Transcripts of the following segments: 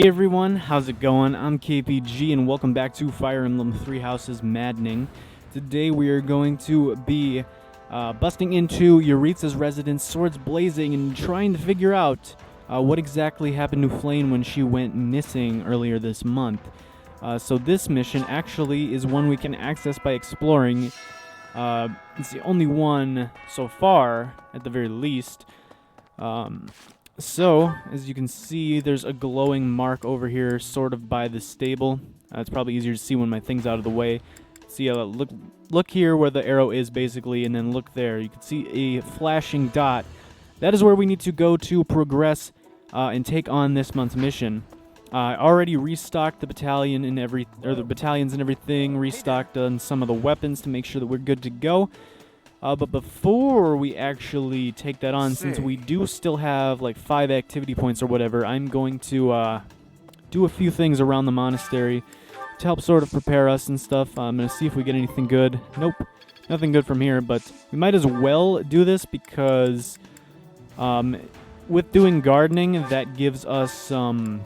Hey everyone, how's it going? I'm KPG and welcome back to Fire Emblem Three Houses Maddening. Today we are going to be busting into Yaritza's residence, swords blazing, and trying to figure out what exactly happened to Flayn when she went missing earlier this month. So this mission actually is one we can access by exploring. It's the only one so far, at the very least. So, as you can see, there's a glowing mark over here, sort of by the stable. It's probably easier to see when my thing's out of the way. See, look here where the arrow is, basically, and then look there. You can see a flashing dot. That is where we need to go to progress and take on this month's mission. I already restocked the battalion and the battalions and everything. Restocked on some of the weapons to make sure that we're good to go. But before we actually take that on, since we do still have like 5 activity points or whatever, I'm going to do a few things around the monastery to help sort of prepare us and stuff. I'm going to see if we get anything good. Nope, nothing good from here, but we might as well do this because with doing gardening, that gives us some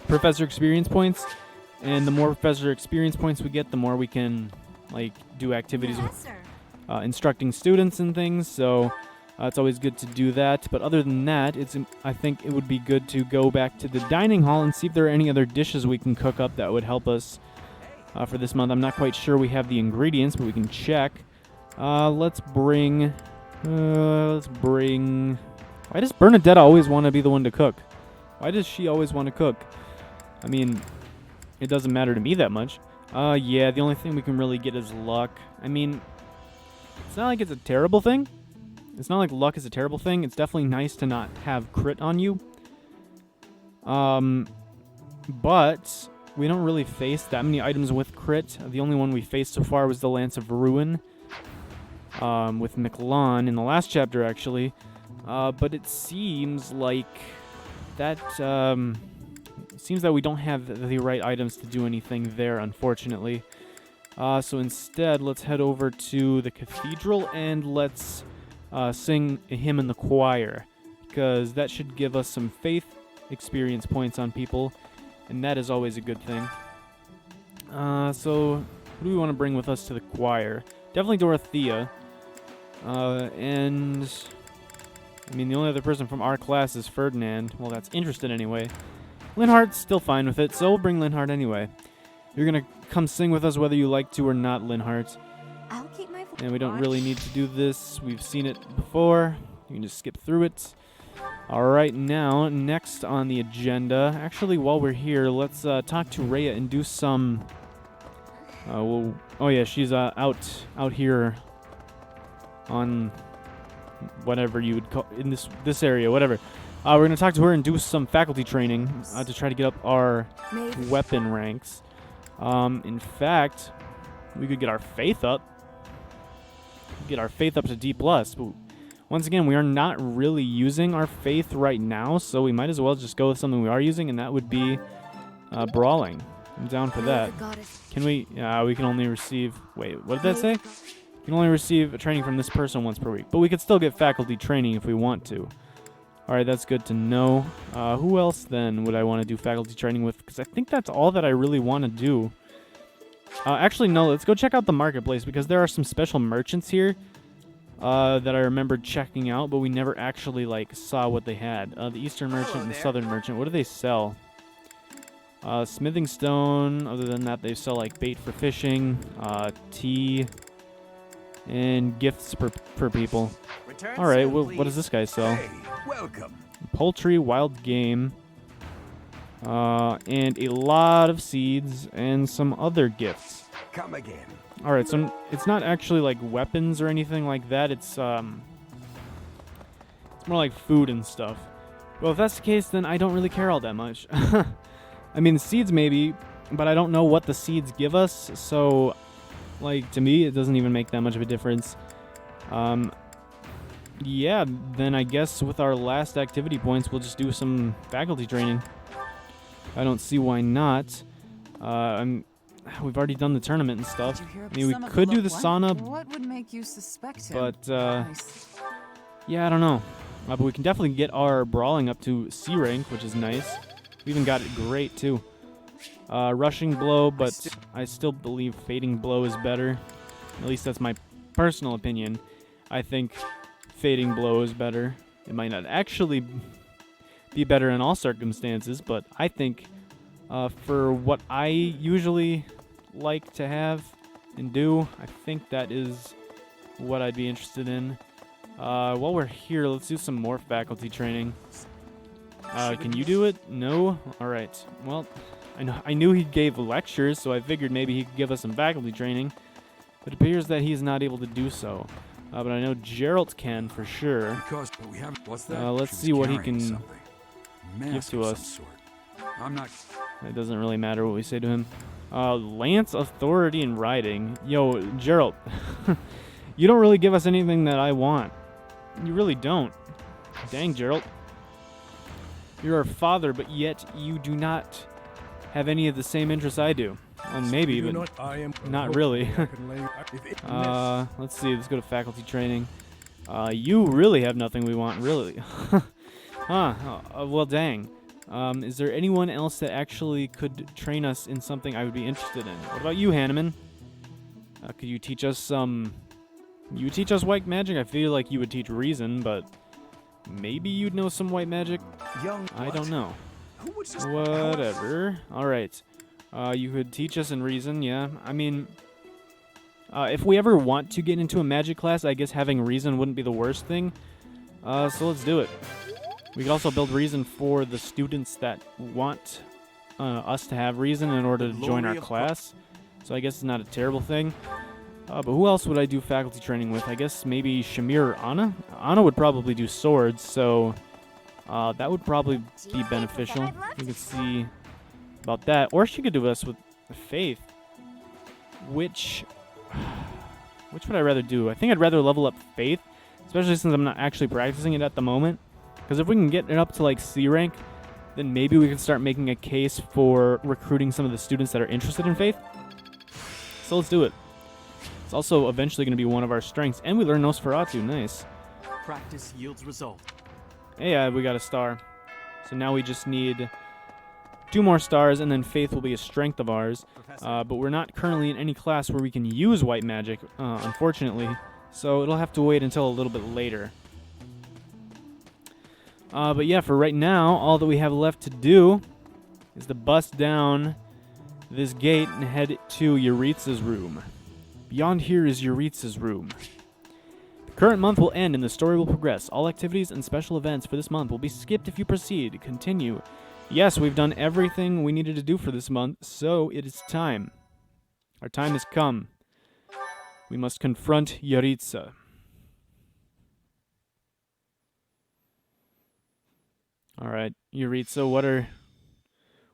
professor experience points, and the more professor experience points we get, the more we can like do activities with instructing students and things, so it's always good to do that. But other than that, I think it would be good to go back to the dining hall and see if there are any other dishes we can cook up that would help us for this month. I'm not quite sure we have the ingredients, but we can check. Let's bring... Why does Bernadetta always want to be the one to cook? Why does she always want to cook? I mean, it doesn't matter to me that much. Yeah, the only thing we can really get is luck. I mean... It's not like it's a terrible thing. It's not like luck is a terrible thing. It's definitely nice to not have crit on you. But we don't really face that many items with crit. The only one we faced so far was the Lance of Ruin. With Miquelon in the last chapter, actually. But it seems like that... seems that we don't have the right items to do anything there, unfortunately. So instead, let's head over to the cathedral and let's sing a hymn in the choir, because that should give us some faith experience points on people, and that is always a good thing. So who do we want to bring with us to the choir? Definitely Dorothea. And I mean, the only other person from our class is Ferdinand. Well, that's interested anyway. Linhardt's still fine with it, so we'll bring Linhardt anyway. You're gonna come sing with us whether you like to or not, Linhardt. I'll keep my voice. And we don't really need to do this. We've seen it before. You can just skip through it. Alright, now, next on the agenda. Actually, while we're here, let's talk to Rhea and do some... oh yeah, she's out here on whatever you would call... in this area, whatever. We're gonna talk to her and do some faculty training to try to get up our weapon ranks. In fact, we could get our faith up. Get our faith up to D+. But once again, we are not really using our faith right now, so we might as well just go with something we are using, and that would be brawling. I'm down for that. Can we... we can only receive... Wait, what did that say? We can only receive a training from this person once per week. But we could still get faculty training if we want to. Alright, that's good to know. Who else, then, would I want to do faculty training with? Because I think that's all that I really want to do. Actually, no, let's go check out the marketplace, because there are some special merchants here that I remembered checking out, but we never actually, like, saw what they had. The Eastern Merchant and the Southern Merchant. What do they sell? Smithing stone. Other than that, they sell, like, bait for fishing, tea, and gifts for people. Alright, well, what does this guy sell? Welcome. Poultry, wild game, and a lot of seeds and some other gifts. Come again. Alright, so it's not actually like weapons or anything like that. It's more like food and stuff. Well, if that's the case, then I don't really care all that much. I mean, the seeds maybe, but I don't know what the seeds give us, so, like, to me, it doesn't even make that much of a difference. Yeah, then I guess with our last activity points, we'll just do some faculty training. I don't see why not. We've already done the tournament and stuff. I mean, we could do the sauna, What would make you suspect him? but, yeah, I don't know. But we can definitely get our brawling up to C rank, which is nice. We even got it great, too. Rushing blow, but I still believe fading blow is better. At least that's my personal opinion. I think fading blow is better. It might not actually be better in all circumstances, but I think for what I usually like to have and do, I think that is what I'd be interested in. While we're here, let's do some more faculty training. Can you do it? No? Alright. Well, I knew he gave lectures, so I figured maybe he could give us some faculty training. But it appears that he's not able to do so. But I know Jeritza can for sure. Let's see what he can give to us. It doesn't really matter what we say to him. Lance authority and riding. Yo, Jeritza, you don't really give us anything that I want. You really don't. Dang, Jeritza. You're our father, but yet you do not have any of the same interests I do. Well, maybe, but not really. Let's see. Let's go to faculty training. You really have nothing we want, really. Well, dang. Is there anyone else that actually could train us in something I would be interested in? What about you, Hanneman? Could you teach us some... You teach us white magic? I feel like you would teach reason, but maybe you'd know some white magic? I don't know. Whatever. Alright. You could teach us in reason, yeah. I mean, if we ever want to get into a magic class, I guess having reason wouldn't be the worst thing. So let's do it. We could also build reason for the students that want us to have reason in order to join our class. So I guess it's not a terrible thing. But who else would I do faculty training with? I guess maybe Shamir or Anna? Anna would probably do swords, so that would probably be beneficial. We could see about that. Or she could do us with Faith. Which would I rather do? I think I'd rather level up Faith, especially since I'm not actually practicing it at the moment. Because if we can get it up to like C rank, then maybe we can start making a case for recruiting some of the students that are interested in Faith. So let's do it. It's also eventually going to be one of our strengths. And we learn Nosferatu. Nice. Practice yields result. Hey, we got a star. So now we just need 2 more stars, and then Faith will be a strength of ours. But we're not currently in any class where we can use white magic, unfortunately. So it'll have to wait until a little bit later. But yeah, for right now, all that we have left to do is to bust down this gate and head to Yaritza's room. Beyond here is Yaritza's room. The current month will end and the story will progress. All activities and special events for this month will be skipped if you proceed. Continue. Yes, we've done everything we needed to do for this month, so it is time. Our time has come. We must confront Yaritza. Alright, Yaritza,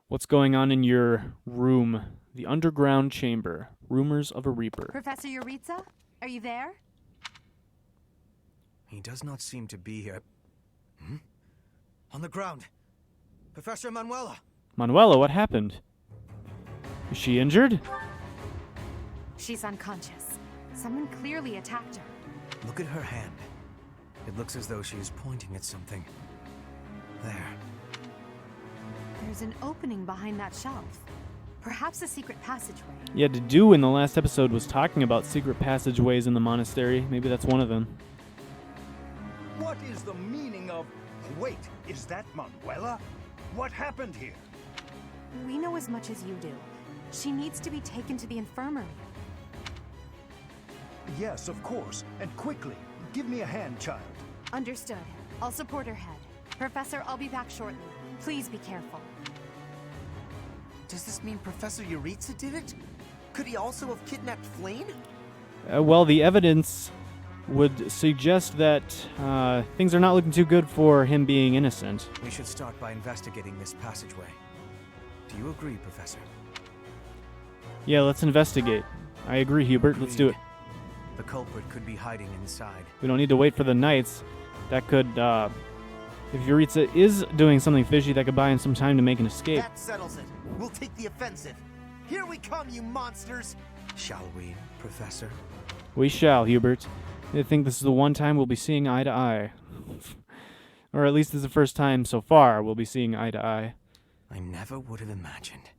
what's going on in your room? The underground chamber. Rumors of a Reaper. Professor Jeritza, are you there? He does not seem to be here. On the ground. Professor Manuela. Manuela, what happened? Is she injured? She's unconscious. Someone clearly attacked her. Look at her hand. It looks as though she is pointing at something. There. There's an opening behind that shelf. Perhaps a secret passageway. Yeah, Dedu in the last episode was talking about secret passageways in the monastery. Maybe that's one of them. What is the meaning of... Wait, is that Manuela? What happened here? We know as much as you do. She needs to be taken to the infirmary. Yes, of course. And quickly. Give me a hand, child. Understood. I'll support her head. Professor, I'll be back shortly. Please be careful. Does this mean Professor Jeritza did it? Could he also have kidnapped Flayn? Well, the evidence would suggest that things are not looking too good for him being innocent. We should start by investigating this passageway. Do you agree, Professor? Yeah, let's investigate. I agree, Hubert. Let's do it. The culprit could be hiding inside. We don't need to wait for the knights. That could, if Yaritza is doing something fishy, that could buy him some time to make an escape. That settles it. We'll take the offensive. Here we come, you monsters! Shall we, Professor? We shall, Hubert. I think this is the one time we'll be seeing eye to eye. Or at least this is the first time so far we'll be seeing eye to eye. I never would have imagined.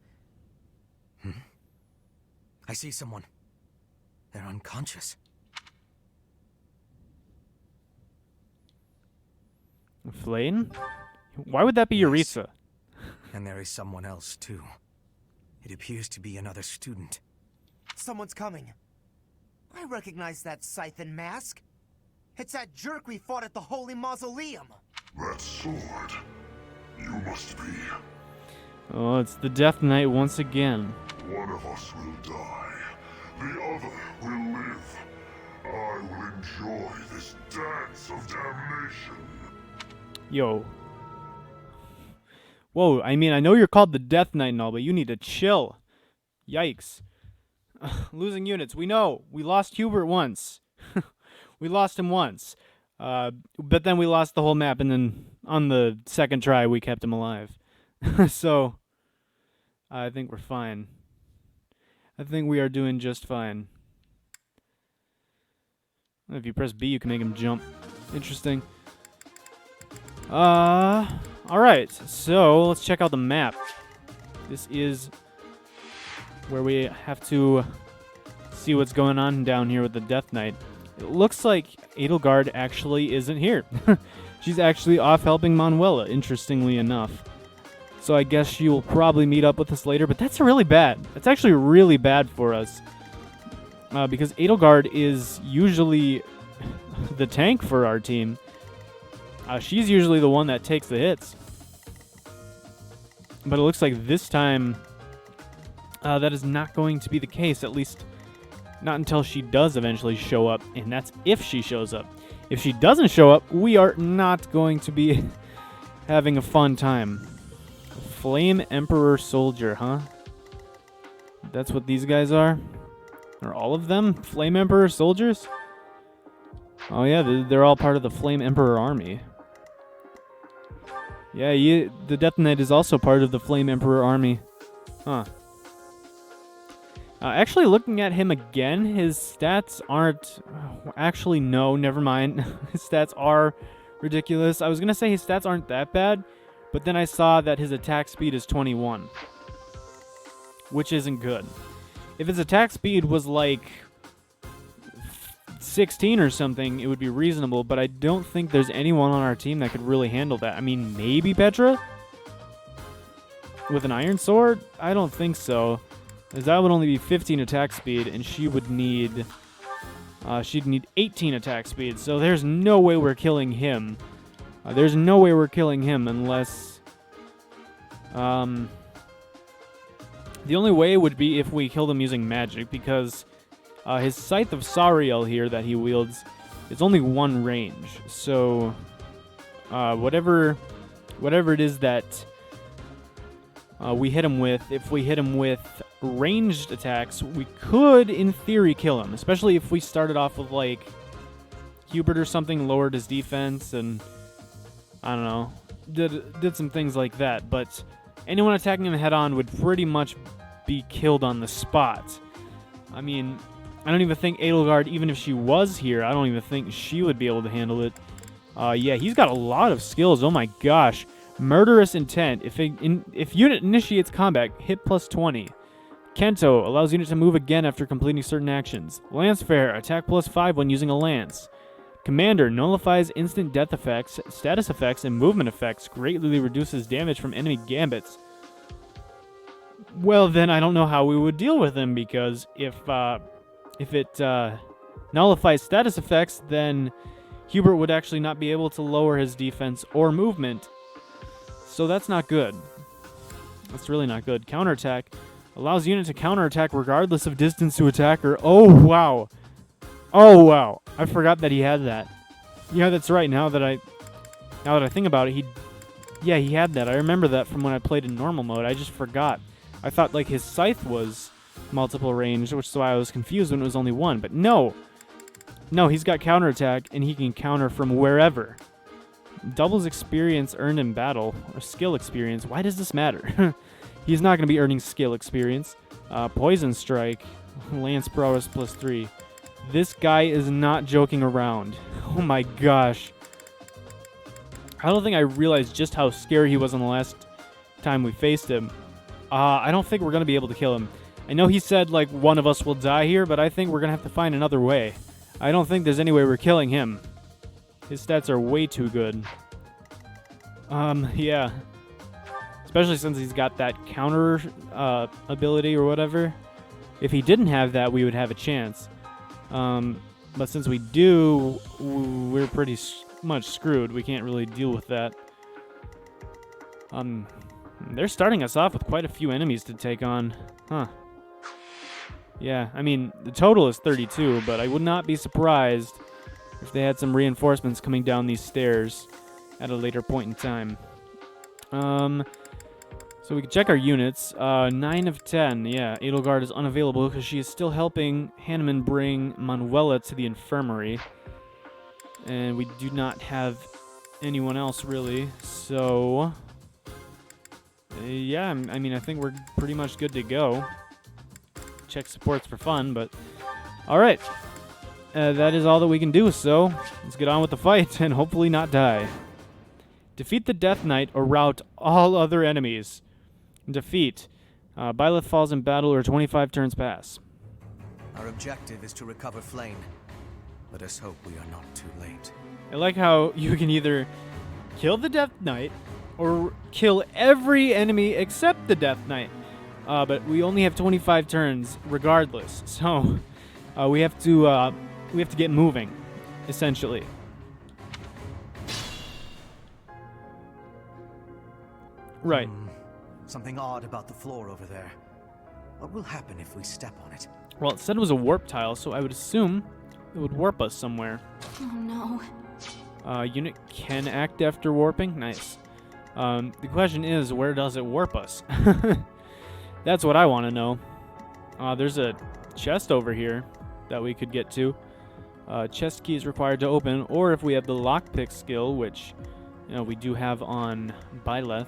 I see someone. They're unconscious. Flayn? Why would that be Yaritza? And there is someone else, too. It appears to be another student. Someone's coming. I recognize that scythe and mask. It's that jerk we fought at the Holy Mausoleum. That sword. You must be. Oh, it's the Death Knight once again. One of us will die. The other will live. I will enjoy this dance of damnation. Yo. Whoa, I mean, I know you're called the Death Knight and all, but you need to chill. Yikes. Losing units. We know. We lost Hubert once. We lost him once. But then we lost the whole map, and then on the second try, we kept him alive. So, I think we're fine. I think we are doing just fine. If you press B, you can make him jump. Interesting. Alright, so let's check out the map. This is where we have to see what's going on down here with the Death Knight. It looks like Edelgard actually isn't here. She's actually off helping Manuela, interestingly enough. So I guess she will probably meet up with us later, but that's really bad. That's actually really bad for us. Because Edelgard is usually the tank for our team. She's usually the one that takes the hits. But it looks like this time that is not going to be the case, at least not until she does eventually show up, and that's if she shows up. If she doesn't show up, we are not going to be having a fun time. Flame Emperor Soldier, huh? That's what these guys are? Are all of them Flame Emperor Soldiers? Oh yeah, they're all part of the Flame Emperor army. Yeah, the Death Knight is also part of the Flame Emperor army. Huh. Actually, looking at him again, his stats aren't... Actually, no, never mind. His stats are ridiculous. I was going to say his stats aren't that bad, but then I saw that his attack speed is 21, which isn't good. If his attack speed was like 16 or something, it would be reasonable, but I don't think there's anyone on our team that could really handle that. I mean, maybe Petra? With an iron sword? I don't think so. Because that would only be 15 attack speed, and she would need... she'd need 18 attack speed, so there's no way we're killing him. There's no way we're killing him unless... the only way would be if we killed him using magic, because his Scythe of Sariel here that he wields is only one range. So, whatever it is that we hit him with, if we hit him with ranged attacks, we could, in theory, kill him. Especially if we started off with, like, Hubert or something, lowered his defense, and, I don't know, did some things like that. But anyone attacking him head-on would pretty much be killed on the spot. I mean, I don't even think Edelgard, even if she was here, I don't even think she would be able to handle it. Yeah, he's got a lot of skills. Oh my gosh. Murderous Intent. If unit initiates combat, hit plus 20. Kento allows unit to move again after completing certain actions. Lancefair, attack plus 5 when using a lance. Commander nullifies instant death effects, status effects, and movement effects. Greatly reduces damage from enemy gambits. Well, then I don't know how we would deal with him, because if it nullifies status effects, then Hubert would actually not be able to lower his defense or movement. So that's not good. That's really not good. Counterattack allows unit to counterattack regardless of distance to attacker. Oh, wow. Oh, wow. I forgot that he had that. Yeah, that's right. Now that I think about it, he had that. I remember that from when I played in normal mode. I just forgot. I thought like his scythe was multiple range, which is why I was confused when it was only one. But no. No, he's got counterattack, and he can counter from wherever. Doubles experience earned in battle, or skill experience. Why does this matter? He's not going to be earning skill experience. Poison Strike, Lance Prowess plus 3. This guy is not joking around. Oh my gosh. I don't think I realized just how scary he was in the last time we faced him. I don't think we're going to be able to kill him. I know he said, like, one of us will die here, but I think we're going to have to find another way. I don't think there's any way we're killing him. His stats are way too good. Yeah. Especially since he's got that counter ability or whatever. If he didn't have that, we would have a chance. But since we do, we're pretty much screwed. We can't really deal with that. They're starting us off with quite a few enemies to take on. Huh. Yeah, I mean, the total is 32, but I would not be surprised if they had some reinforcements coming down these stairs at a later point in time. So we can check our units. 9 of 10. Yeah, Edelgard is unavailable because she is still helping Hanneman bring Manuela to the infirmary. And we do not have anyone else, really. So, yeah, I mean, I think we're pretty much good to go. Check supports for fun, but alright. That is all that we can do, so let's get on with the fight and hopefully not die. Defeat the Death Knight or rout all other enemies. Defeat. Byleth falls in battle or 25 turns pass. Our objective is to recover Flayn. Let us hope we are not too late. I like how you can either kill the Death Knight or kill every enemy except the Death Knight. But we only have 25 turns regardless, so we have to get moving, essentially. Right. Something odd about the floor over there. What will happen if we step on it? Well, it said it was a warp tile, so I would assume it would warp us somewhere. Oh no. Unit can act after warping. Nice. The question is, where does it warp us? That's what I want to know. There's a chest over here that we could get to. Chest key is required to open, or if we have the lockpick skill, which we do have on Byleth.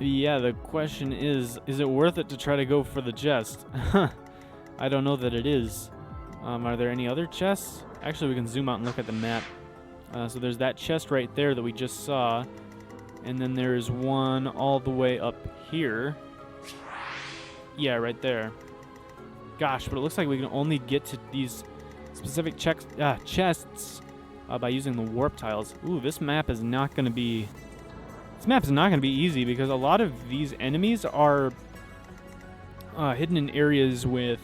Yeah, the question is it worth it to try to go for the chest? I don't know that it is. Are there any other chests? Actually, we can zoom out and look at the map. So there's that chest right there that we just saw. And then there's one all the way up here. Yeah, right there. Gosh, but it looks like we can only get to these specific chests by using the warp tiles. Ooh, this map is not going to be... This map is not going to be easy because a lot of these enemies are hidden in areas with...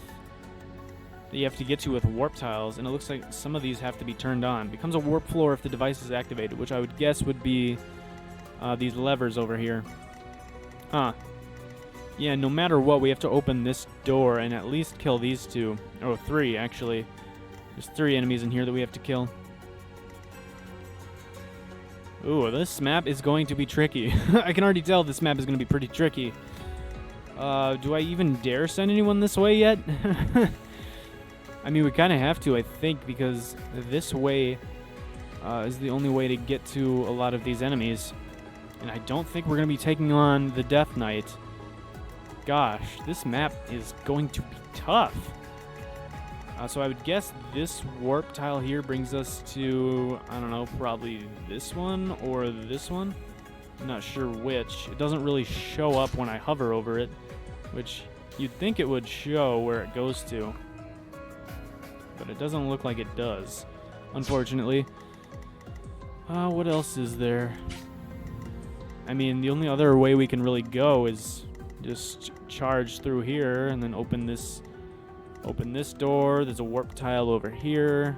that you have to get to with warp tiles, and it looks like some of these have to be turned on. Becomes a warp floor if the device is activated, which I would guess would be these levers over here. Yeah, no matter what, we have to open this door and at least kill these two. Oh, 3, actually. There's 3 enemies in here that we have to kill. Ooh, this map is going to be tricky. I can already tell this map is going to be pretty tricky. Do I even dare send anyone this way yet? I mean, we kind of have to, I think, because this way is the only way to get to a lot of these enemies. And I don't think we're going to be taking on the Death Knight. Gosh, this map is going to be tough. So I would guess this warp tile here brings us to, I don't know, probably this one or this one. I'm not sure which. It doesn't really show up when I hover over it, which you'd think it would show where it goes to. But it doesn't look like it does, unfortunately. What else is there? I mean, the only other way we can really go is just charge through here and then open this door. There's a warp tile over here.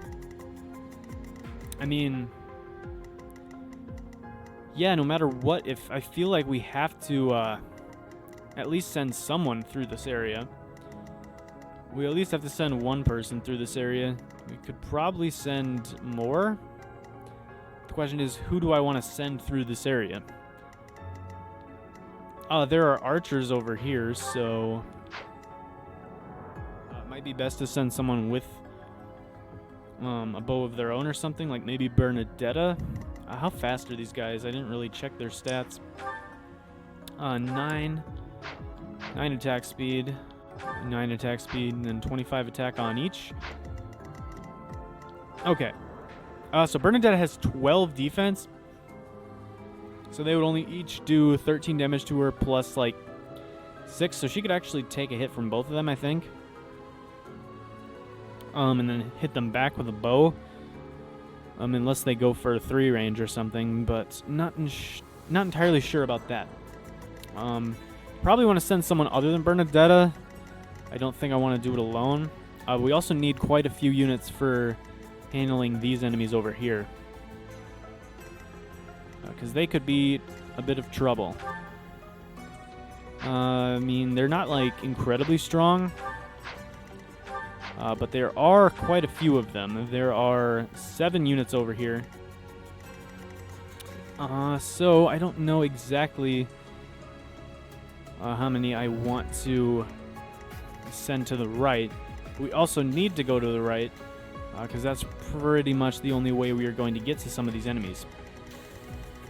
I mean, yeah, no matter what, if I feel like we have to at least send someone through this area. We at least have to send one person through this area. We could probably send more. The question is, who do I want to send through this area? There are archers over here, so it might be best to send someone with a bow of their own or something, like maybe Bernadetta. How fast are these guys? I didn't really check their stats. 9 attack speed, 9 attack speed, and then 25 attack on each. Okay. So Bernadetta has 12 defense. So they would only each do 13 damage to her plus like 6. So she could actually take a hit from both of them, I think. And then hit them back with a bow. Unless they go for 3 range or something, but not entirely sure about that. Probably want to send someone other than Bernadetta. I don't think I want to do it alone. We also need quite a few units for handling these enemies over here. Because they could be a bit of trouble. I mean, they're not, like, incredibly strong. But there are quite a few of them. There are 7 units over here. So I don't know exactly how many I want to send to the right. We also need to go to the right, because that's pretty much the only way we are going to get to some of these enemies.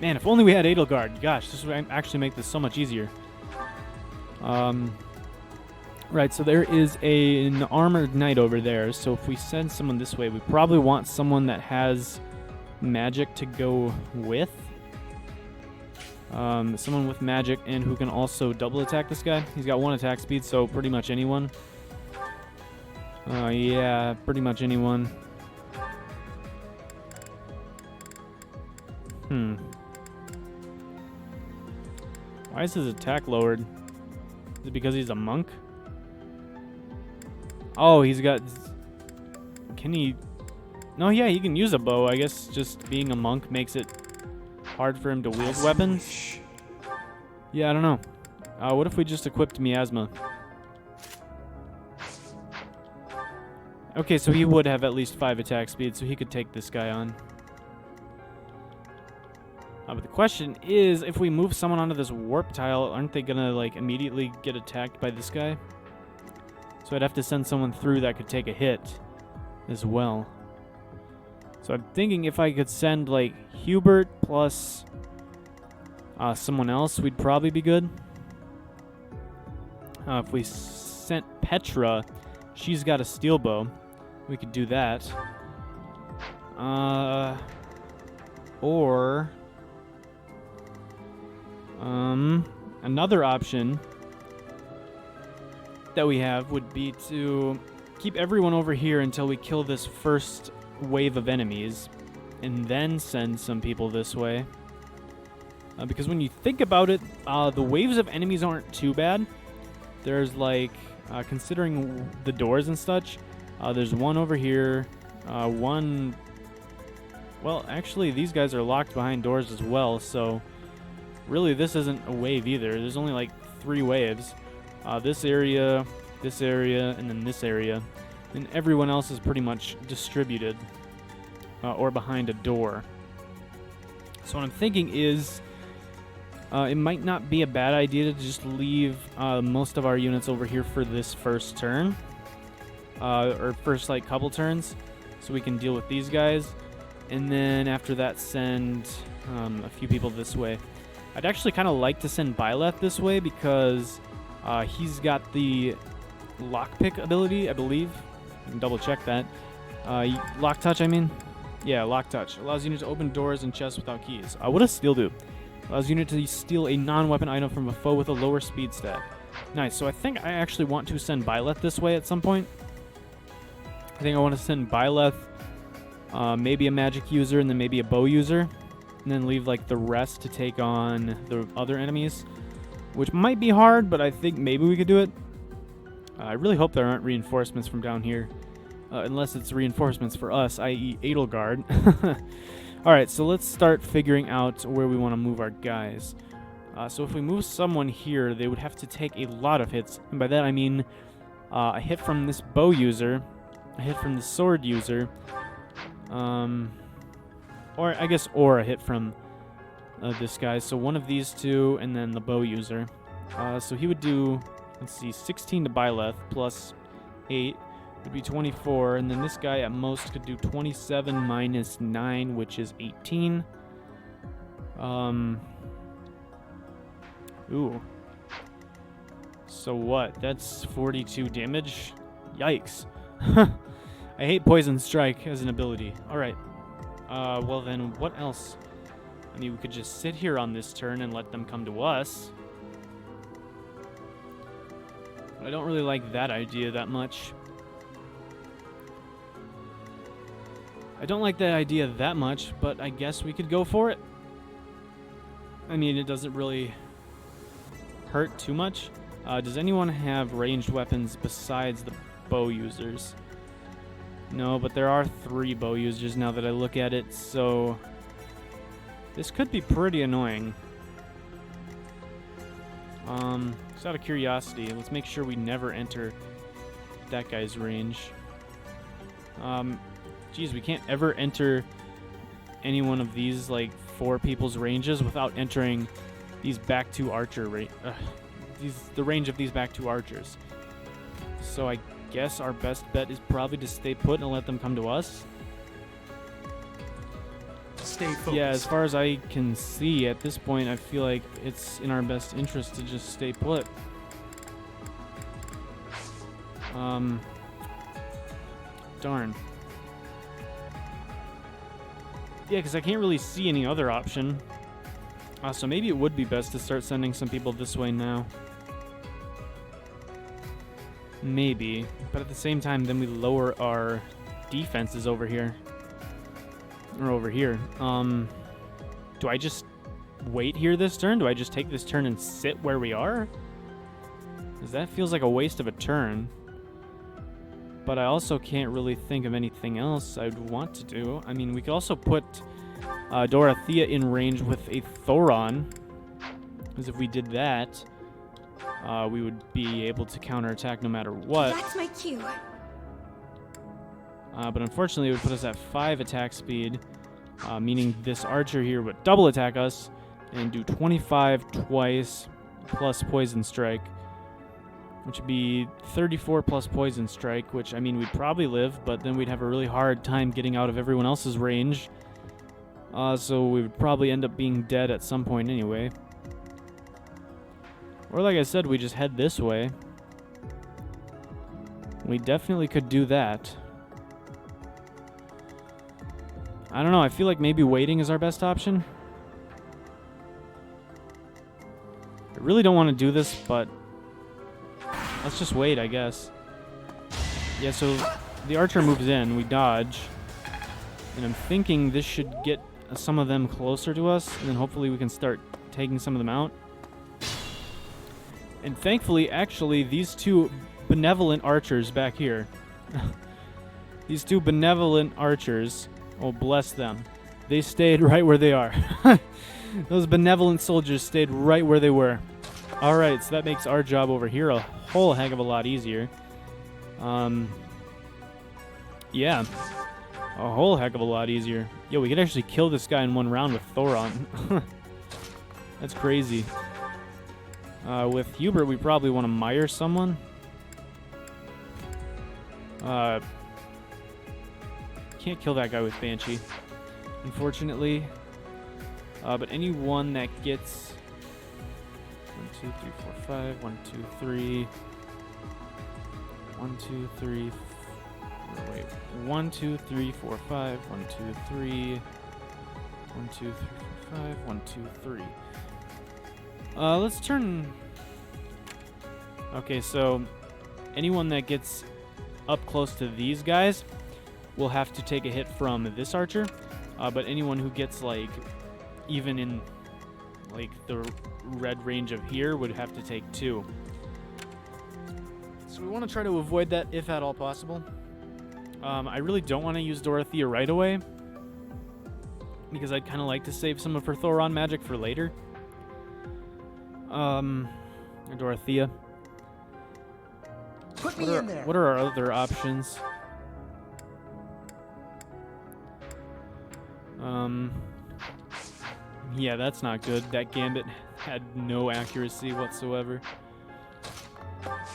Man, if only we had Edelgard. Gosh, this would actually make this so much easier. Right, so there is an armored knight over there, so if we send someone this way, we probably want someone that has magic to go with. Someone with magic and who can also double attack this guy. He's got 1 attack speed, so pretty much anyone. Yeah, pretty much anyone. Why is his attack lowered? Is it because he's a monk? Oh, he's got... Can he... No, yeah, he can use a bow. I guess just being a monk makes it hard for him to wield weapons. Yeah, I don't know. What if we just equipped Miasma? Okay, so he would have at least 5 attack speed, so he could take this guy on. But the question is, if we move someone onto this warp tile, aren't they gonna, like, immediately get attacked by this guy? So I'd have to send someone through that could take a hit as well. So I'm thinking if I could send, like, Hubert plus someone else, we'd probably be good. If we sent Petra, she's got a steel bow. We could do that. Or... another option that we have would be to keep everyone over here until we kill this first wave of enemies, and then send some people this way. Because when you think about it, the waves of enemies aren't too bad. There's like, considering the doors and such, there's one over here, one... Well, actually, these guys are locked behind doors as well, so really this isn't a wave either. There's only like 3 waves. This area, and then this area. And everyone else is pretty much distributed or behind a door. So what I'm thinking is it might not be a bad idea to just leave most of our units over here for this first turn. Or first like couple turns. So we can deal with these guys. And then after that send a few people this way. I'd actually kind of like to send Byleth this way because he's got the lockpick ability, I believe. I can double check that. Lock touch, I mean. Yeah, lock touch. Allows unit to open doors and chests without keys. What does steal do? Allows unit to steal a non-weapon item from a foe with a lower speed stat. Nice. So I think I actually want to send Byleth this way at some point. I think I want to send Byleth, maybe a magic user, and then maybe a bow user. And then leave like the rest to take on the other enemies, which might be hard, but I think maybe we could do it. I really hope there aren't reinforcements from down here, unless it's reinforcements for us, i.e. Edelgard. Alright, so let's start figuring out where we want to move our guys. So if we move someone here, they would have to take a lot of hits, and by that I mean a hit from this bow user, a hit from the sword user, or I guess a hit from this guy. So one of these two, and then the bow user. So he would do, let's see, 16 to Byleth plus 8 would be 24, and then this guy at most could do 27 minus 9, which is 18. Ooh. So what? That's 42 damage? Yikes. I hate Poison Strike as an ability. Alright. Well then, what else? I mean, we could just sit here on this turn and let them come to us. But I don't really like that idea that much. I don't like that idea that much, but I guess we could go for it. I mean, it doesn't really hurt too much. Does anyone have ranged weapons besides the bow users? No, but there are 3 bow users now that I look at it, so this could be pretty annoying. Just out of curiosity, let's make sure we never enter that guy's range. Geez, we can't ever enter any one of these, like, 4 people's ranges without entering these back 2 archer the range of these back 2 archers. So I guess our best bet is probably to stay put and let them come to us. Stay focused. Yeah, as far as I can see at this point, I feel like it's in our best interest to just stay put. Darn. Yeah, because I can't really see any other option. So maybe it would be best to start sending some people this way now. Maybe. But at the same time, then we lower our defenses over here. Or over here. Do I just wait here this turn? Do I just take this turn and sit where we are? Because that feels like a waste of a turn. But I also can't really think of anything else I'd want to do. I mean, we could also put Dorothea in range with a Thoron. Because if we did that, we would be able to counterattack no matter what. That's my cue. But unfortunately, it would put us at 5 attack speed, meaning this archer here would double attack us and do 25 twice plus poison strike, which would be 34 plus poison strike, which, I mean, we'd probably live, but then we'd have a really hard time getting out of everyone else's range. So we would probably end up being dead at some point anyway. Or like I said, we just head this way. We definitely could do that. I don't know, I feel like maybe waiting is our best option. I really don't want to do this, but let's just wait, I guess. Yeah, so the archer moves in, we dodge. And I'm thinking this should get some of them closer to us, and then hopefully we can start taking some of them out. And thankfully, actually, these 2 benevolent archers back here, these 2 benevolent archers, oh, bless them, they stayed right where they are. Those benevolent soldiers stayed right where they were. Alright, so that makes our job over here a whole heck of a lot easier. Yeah, a whole heck of a lot easier. Yo, we could actually kill this guy in 1 round with Thoron. That's crazy. With Hubert, we probably want to mire someone. Can't kill that guy with Banshee, unfortunately. But anyone that gets 1, 2, 3, 4, 5, 1, 2, 3, 1, 2, 3. Wait, 1, 2, 3, 4, 5, 1, 2, 3, 1, 2, 3, 4, 5, 1, 2, 3. Let's turn. Okay, so anyone that gets up close to these guys will have to take a hit from this archer. But anyone who gets, like, even in, like, the red range of here would have to take 2. So we want to try to avoid that if at all possible. I really don't want to use Dorothea right away, because I'd kind of like to save some of her Thoron magic for later. Dorothea. Put me in there. What are our other options? Yeah, that's not good. That gambit had no accuracy whatsoever.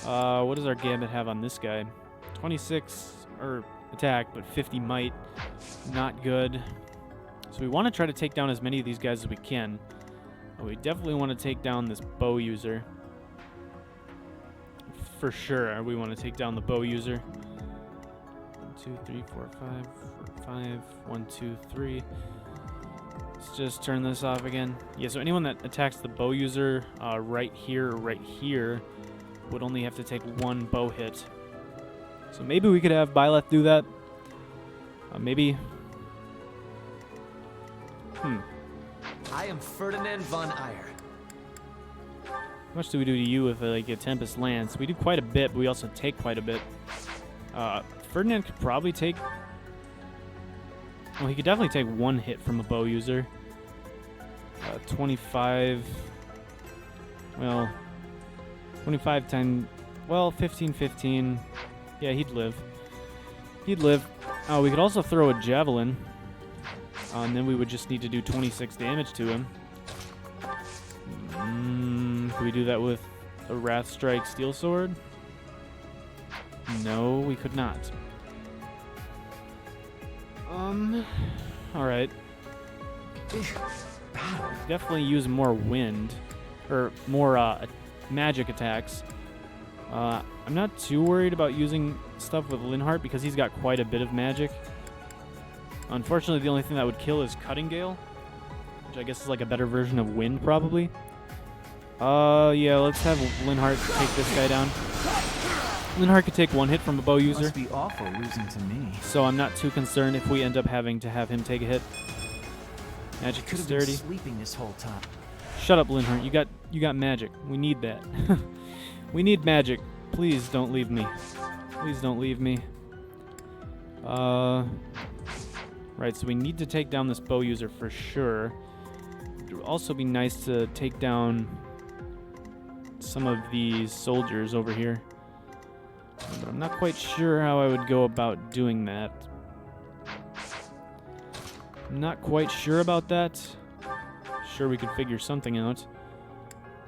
What does our gambit have on this guy? 26 attack, but 50 might. Not good. So we want to try to take down as many of these guys as we can. But we definitely want to take down this bow user. For sure, we want to take down the bow user. 1, 2, 3, 4, 5, 4, 5. 1, 2, 3. Let's just turn this off again. Yeah, so anyone that attacks the bow user right here or right here would only have to take one bow hit. So maybe we could have Byleth do that. Maybe. I am Ferdinand von Eyre. How much do we do to you with like a Tempest Lance? We do quite a bit, but we also take quite a bit. Ferdinand could probably take... Well, he could definitely take one hit from a bow user. 25... Well... 25 times... Well, 15, 15... Yeah, he'd live. He'd live. We could also throw a javelin. And then we would just need to do 26 damage to him. Could we do that with a Wrath Strike Steel Sword? No, we could not. Alright. Definitely use more wind. Or more magic attacks. I'm not too worried about using stuff with Linhardt because he's got quite a bit of magic. Unfortunately, the only thing that would kill is Cutting Gale, which I guess is like a better version of Wind, probably. Yeah, let's have Linhardt take this guy down. Linhardt could take one hit from a bow user. Must be awful losing to me. So I'm not too concerned if we end up having to have him take a hit. Magic Could have been Dexterity. sleeping this whole time. Shut up, Linhardt. You got magic. We need that. We need magic. Please don't leave me. Please don't leave me. Right, so we need to take down this bow user for sure. It would also be nice to take down some of these soldiers over here. But I'm not quite sure how I would go about doing that. I'm not quite sure about that. Sure, we could figure something out.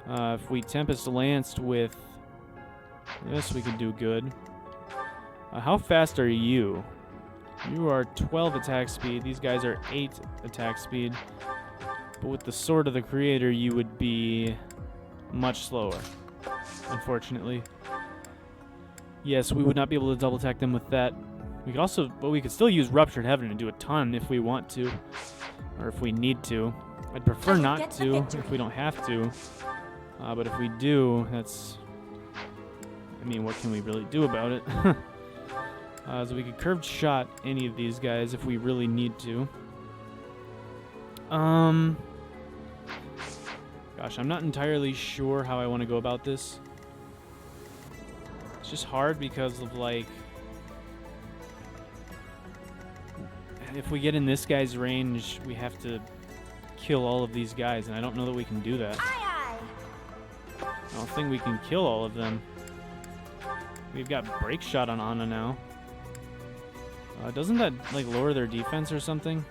If we Tempest Lanced with this, we could do good. How fast are you? You are 12 attack speed. These guys are 8 attack speed. But with the Sword of the Creator, you would be much slower, unfortunately. Yes, we would not be able to double attack them with that. We could also, but we could still use Ruptured Heaven and do a ton if we want to, or if we need to. I'd prefer not to if we don't have to. But if we do, that's... I mean, what can we really do about it? So we could curved shot any of these guys if we really need to. Gosh, I'm not entirely sure how I want to go about this. It's just hard because of, like... If we get in this guy's range, we have to kill all of these guys, and I don't know that we can do that. I don't think we can kill all of them. We've got Break Shot on Anna now. Doesn't that, like, lower their defense or something?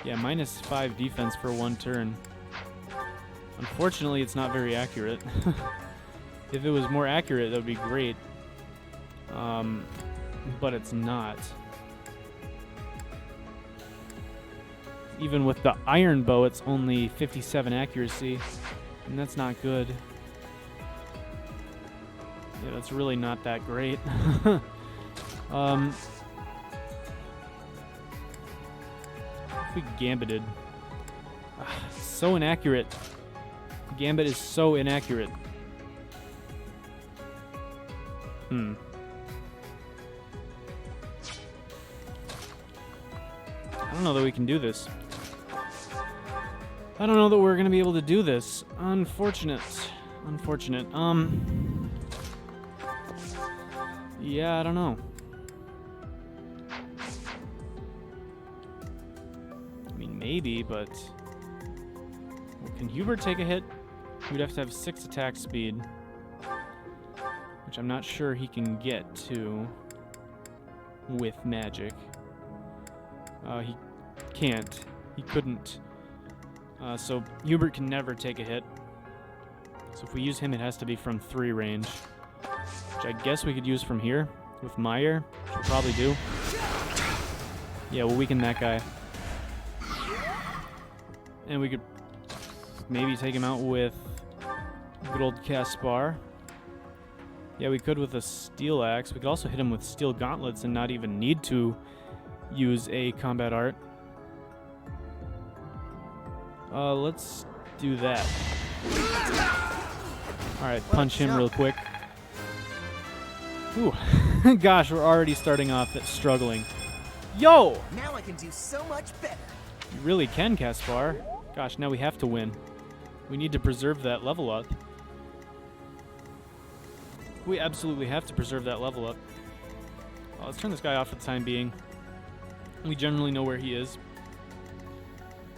Yeah, -5 defense for one turn. Unfortunately, it's not very accurate. If it was more accurate, that would be great. But it's not. Even with the Iron Bow, it's only 57 accuracy, and that's not good. Yeah, that's really not that great. If we Gambited. So inaccurate. Gambit is so inaccurate. I don't know that we can do this. I don't know that we're gonna be able to do this. Unfortunate. Unfortunate. Yeah, I don't know. I mean, maybe, but... Well, can Hubert take a hit? We'd have to have 6 attack speed. Which I'm not sure he can get to with magic. He can't. He couldn't. So Hubert can never take a hit. So if we use him, it has to be from 3 range. Which I guess we could use from here with Meyer, which we'll probably do. Yeah, we'll weaken that guy. And we could maybe take him out with good old Caspar. Yeah, we could with a Steel Axe. We could also hit him with Steel Gauntlets and not even need to use a combat art. Let's do that. Alright, punch him real quick. Ooh. Gosh, we're already starting off at struggling. Yo! Now I can do so much better. You really can, Caspar. Gosh, now we have to win. We need to preserve that level up. We absolutely have to preserve that level up. Well, let's turn this guy off for the time being. We generally know where he is.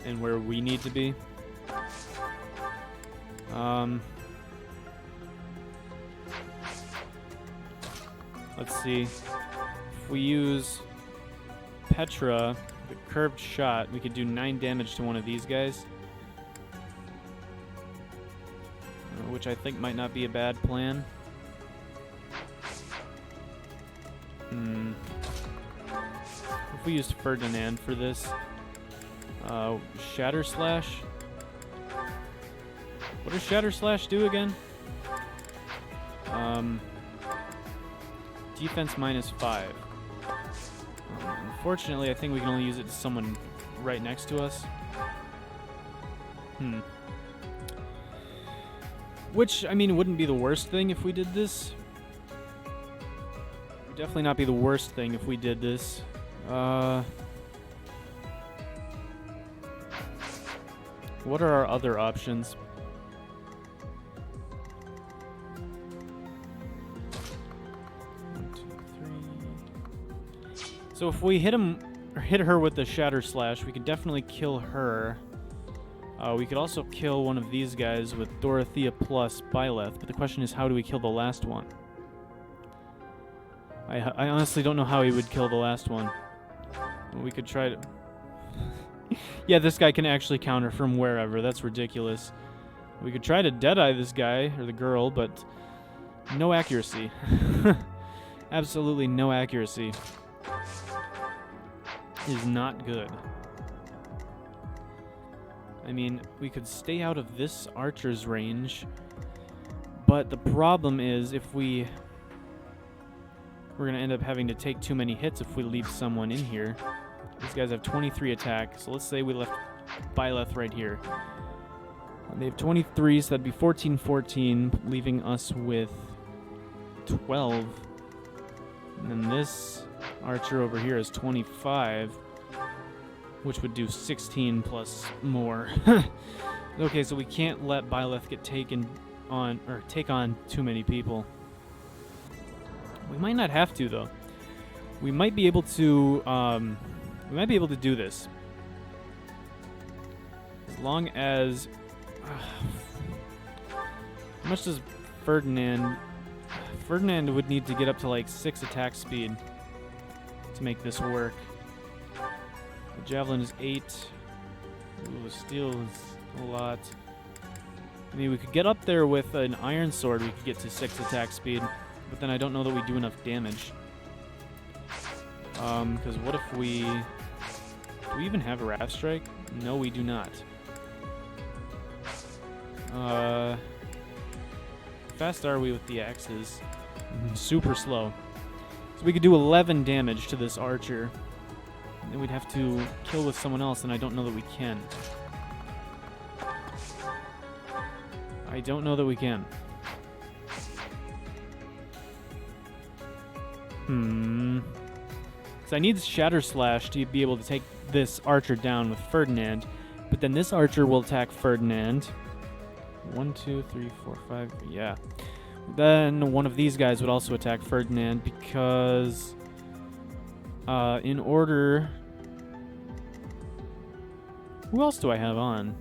And where we need to be. Let's see. If we use Petra, the curved shot, we could do 9 damage to one of these guys. Which I think might not be a bad plan. If we used Ferdinand for this. Shatter Slash. What does Shatter Slash do again? Defense -5. Unfortunately, I think we can only use it to someone right next to us. Which, I mean, wouldn't be the worst thing if we did this. Would definitely not be the worst thing if we did this. What are our other options? So if we hit her with the Shatter Slash, we could definitely kill her. We could also kill one of these guys with Dorothea plus Byleth, but the question is, how do we kill the last one? I honestly don't know how he would kill the last one. We could try to... Yeah, this guy can actually counter from wherever. That's ridiculous. We could try to Deadeye this guy, or the girl, but no accuracy. Absolutely no accuracy. Is not good. I mean, we could stay out of this archer's range, but the problem is if we're going to end up having to take too many hits if we leave someone in here. These guys have 23 attack, so let's say we left Byleth right here. They have 23, so that'd be 14-14, leaving us with 12. And then this archer over here is 25, which would do 16 plus more. Okay, so we can't let Byleth get take on too many people. We might not have to, though. We might be able to do this. As long as how much does Ferdinand would need to get up to like 6 attack speed to make this work. The javelin is 8. Ooh, steel is a lot. I mean, we could get up there with an iron sword. We could get to 6 attack speed, but then I don't know that we do enough damage. Because what if we... Do we even have a Wrath Strike? No, we do not. Fast are we with the axes? Super slow. So we could do 11 damage to this archer. And then we'd have to kill with someone else, and I don't know that we can. I don't know that we can. Because I need Shatter Slash to be able to take this archer down with Ferdinand, but then this archer will attack Ferdinand. 1, 2, 3, 4, 5, yeah. Then one of these guys would also attack Ferdinand because in order... Who else do I have on?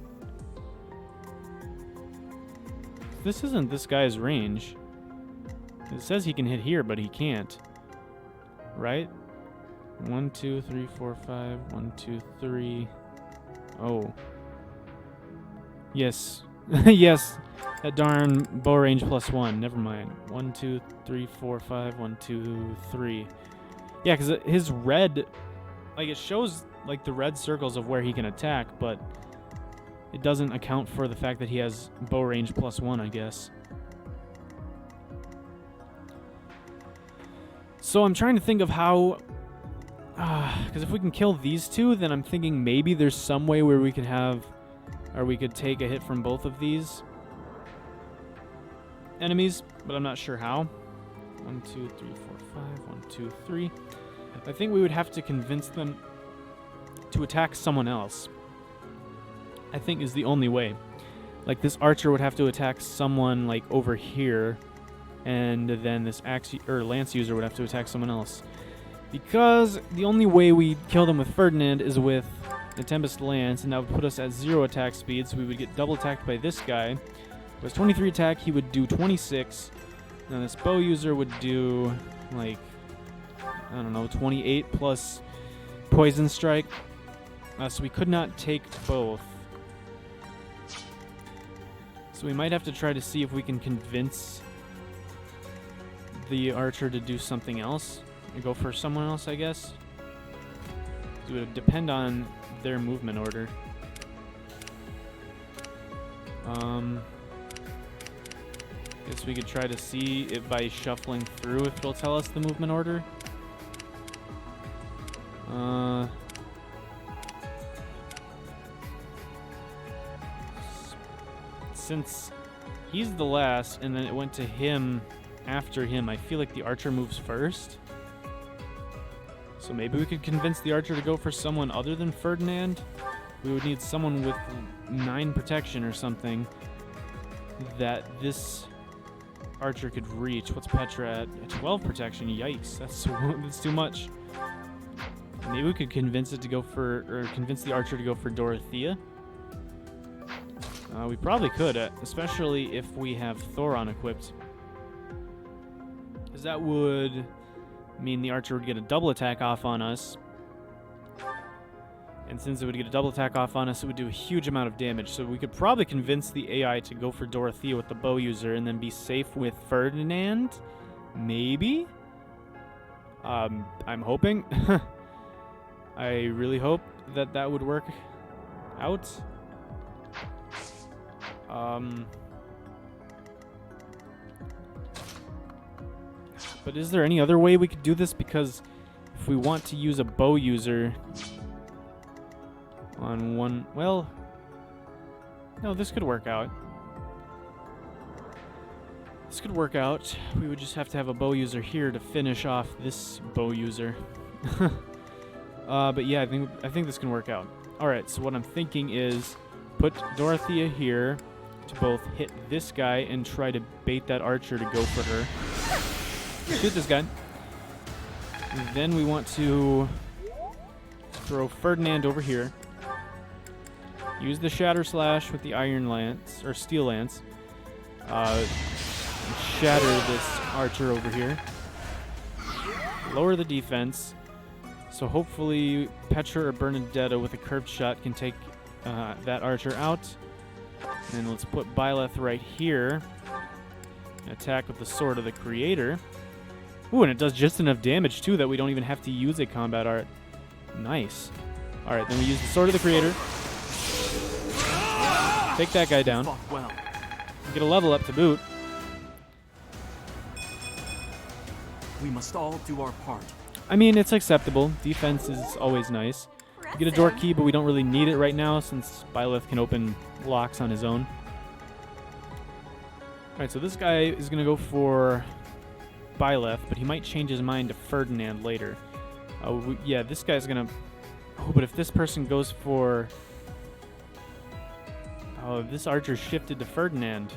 This isn't this guy's range. It says he can hit here, but he can't. Right? 1, 2, 3, 4, 5. 1, 2, 3. Oh. Yes. Yes. That darn bow range +1. Never mind. 1, 2, 3, 4, 5. 1, 2, 3. Yeah, because his red... Like, it shows, like, the red circles of where he can attack, but it doesn't account for the fact that he has bow range +1, I guess. So I'm trying to think of how... Because if we can kill these two, then I'm thinking maybe there's some way where we could have Or we could take a hit from both of these enemies, but I'm not sure how. 1, 2, 3, 4, 5. 1, 2, 3. I think we would have to convince them to attack someone else. I think is the only way. Like, this archer would have to attack someone, like, over here, and then this lance user would have to attack someone else. Because the only way we kill them with Ferdinand is with the Tempest Lance, and that would put us at 0 attack speed, so we would get double attacked by this guy. With 23 attack, he would do 26. And this bow user would do, like, I don't know, 28 plus Poison Strike. So we could not take both. So we might have to try to see if we can convince the archer to do something else. And go for someone else, I guess. It would depend on their movement order. Guess we could try to see if by shuffling through if it'll tell us the movement order. Since he's the last and then it went to him after him, I feel like the archer moves first. So maybe we could convince the archer to go for someone other than Ferdinand. We would need someone with 9 protection or something that this archer could reach. What's Petra at? 12 protection. Yikes, that's too much. Maybe we could convince it to go for, or convince the archer to go for Dorothea. We probably could, especially if we have Thoron equipped. Because that would mean the archer would get a double attack off on us. And since it would get a double attack off on us, it would do a huge amount of damage. So we could probably convince the AI to go for Dorothea with the bow user and then be safe with Ferdinand. Maybe? I'm hoping. I really hope that that would work out. But is there any other way we could do this? Because if we want to use a bow user on one... Well, no, this could work out. This could work out. We would just have to have a bow user here to finish off this bow user. But yeah, I think this can work out. Alright, so what I'm thinking is put Dorothea here to both hit this guy and try to bait that archer to go for her. Shoot this guy. And then we want to throw Ferdinand over here. Use the Shatter Slash with the Iron Lance, or Steel Lance. Shatter this archer over here. Lower the defense. So hopefully Petra or Bernadetta with a curved shot can take that archer out. And let's put Byleth right here. Attack with the Sword of the Creator. Ooh, and it does just enough damage, too, that we don't even have to use a combat art. Nice. Alright, then we use the Sword of the Creator. Take that guy down. Well. Get a level up to boot. We must all do our part. I mean, it's acceptable. Defense is always nice. We get a door key, but we don't really need it right now since Byleth can open locks on his own. Alright, so this guy is going to go for Byleth, but he might change his mind to Ferdinand later. Yeah, this guy's going to... Oh, but if this person goes for... Oh, this archer shifted to Ferdinand.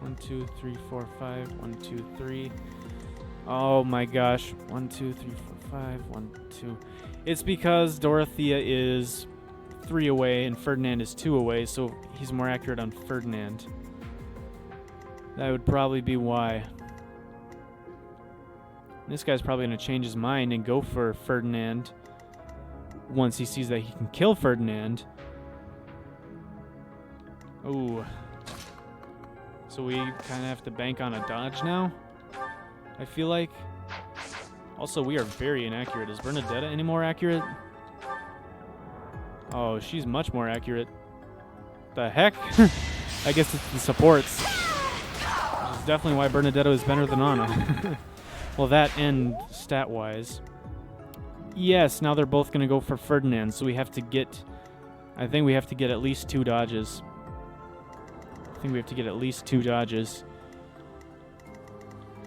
1, 2, 3, 4, 5. 1, 2, 3. Oh my gosh. 1, 2, 3, 4, 5. 1, 2. It's because Dorothea is 3 away and Ferdinand is 2 away, so he's more accurate on Ferdinand. That would probably be why. This guy's probably going to change his mind and go for Ferdinand once he sees that he can kill Ferdinand. Ooh. So we kind of have to bank on a dodge now, I feel like. Also, we are very inaccurate. Is Bernadetta any more accurate? Oh, she's much more accurate. The heck? I guess it's the supports. Which is definitely why Bernadetta is better than Anna. Well, that and stat-wise. Yes, now they're both going to go for Ferdinand, so we have to get I think we have to get at least 2 dodges.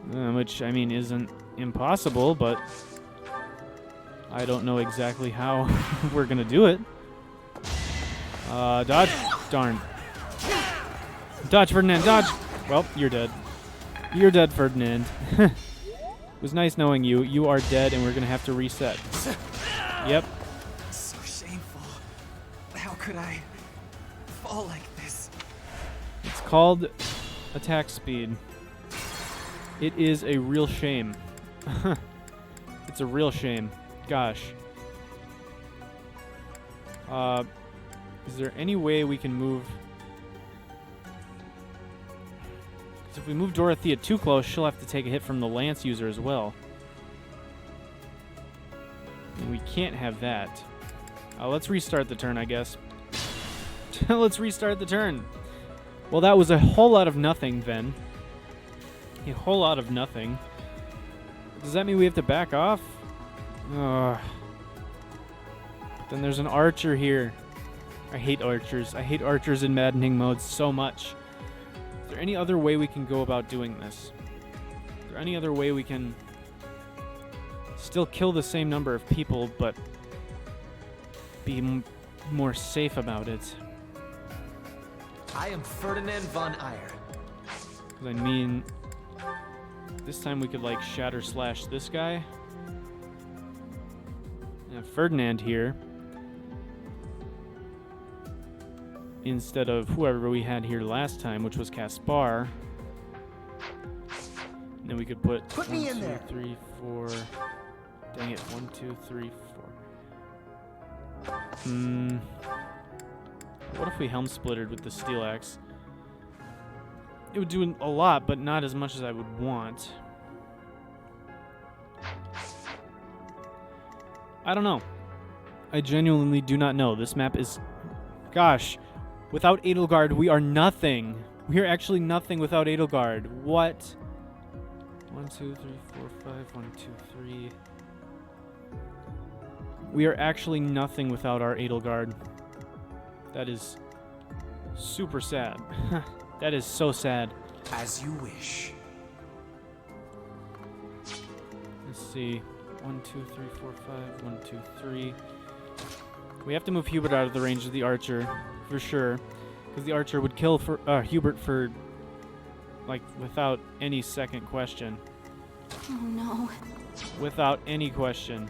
Which, I mean, isn't impossible, but I don't know exactly how we're gonna do it. Dodge. Darn. Dodge, Ferdinand, dodge! Well, you're dead. You're dead, Ferdinand. It was nice knowing you. You are dead, and we're gonna have to reset. Yep. So shameful. How could I fall like this? It's called attack speed. It is a real shame. It's a real shame. Gosh. Is there any way we can move? Because if we move Dorothea too close, she'll have to take a hit from the lance user as well. And we can't have that. Let's restart the turn, I guess. Let's restart the turn. Well, that was a whole lot of nothing then. A whole lot of nothing. Does that mean we have to back off? Then there's an archer here. I hate archers. I hate archers in maddening modes so much. Is there any other way we can go about doing this? Is there any other way we can still kill the same number of people, but be more safe about it? I am Ferdinand von Eyre. Because I mean, this time we could like shatter slash this guy. And Ferdinand here. Instead of whoever we had here last time, which was Caspar. And then we could put me in there. 3, 4. Dang it. 1, 2, 3, 4. What if we helm splittered with the steel axe? It would do a lot, but not as much as I would want. I don't know. I genuinely do not know. This map is... Gosh. Without Edelgard, we are nothing. We are actually nothing without Edelgard. What? 1, 2, 3, 4, 5. 1, 2, 3. We are actually nothing without our Edelgard. That is super sad. That is so sad. As you wish. Let's see. 1, 2, 3, 4, 5. 1, 2, 3. We have to move Hubert out of the range of the archer, for sure. Because the archer would kill Hubert for, like, without any second question. Oh no. Without any question.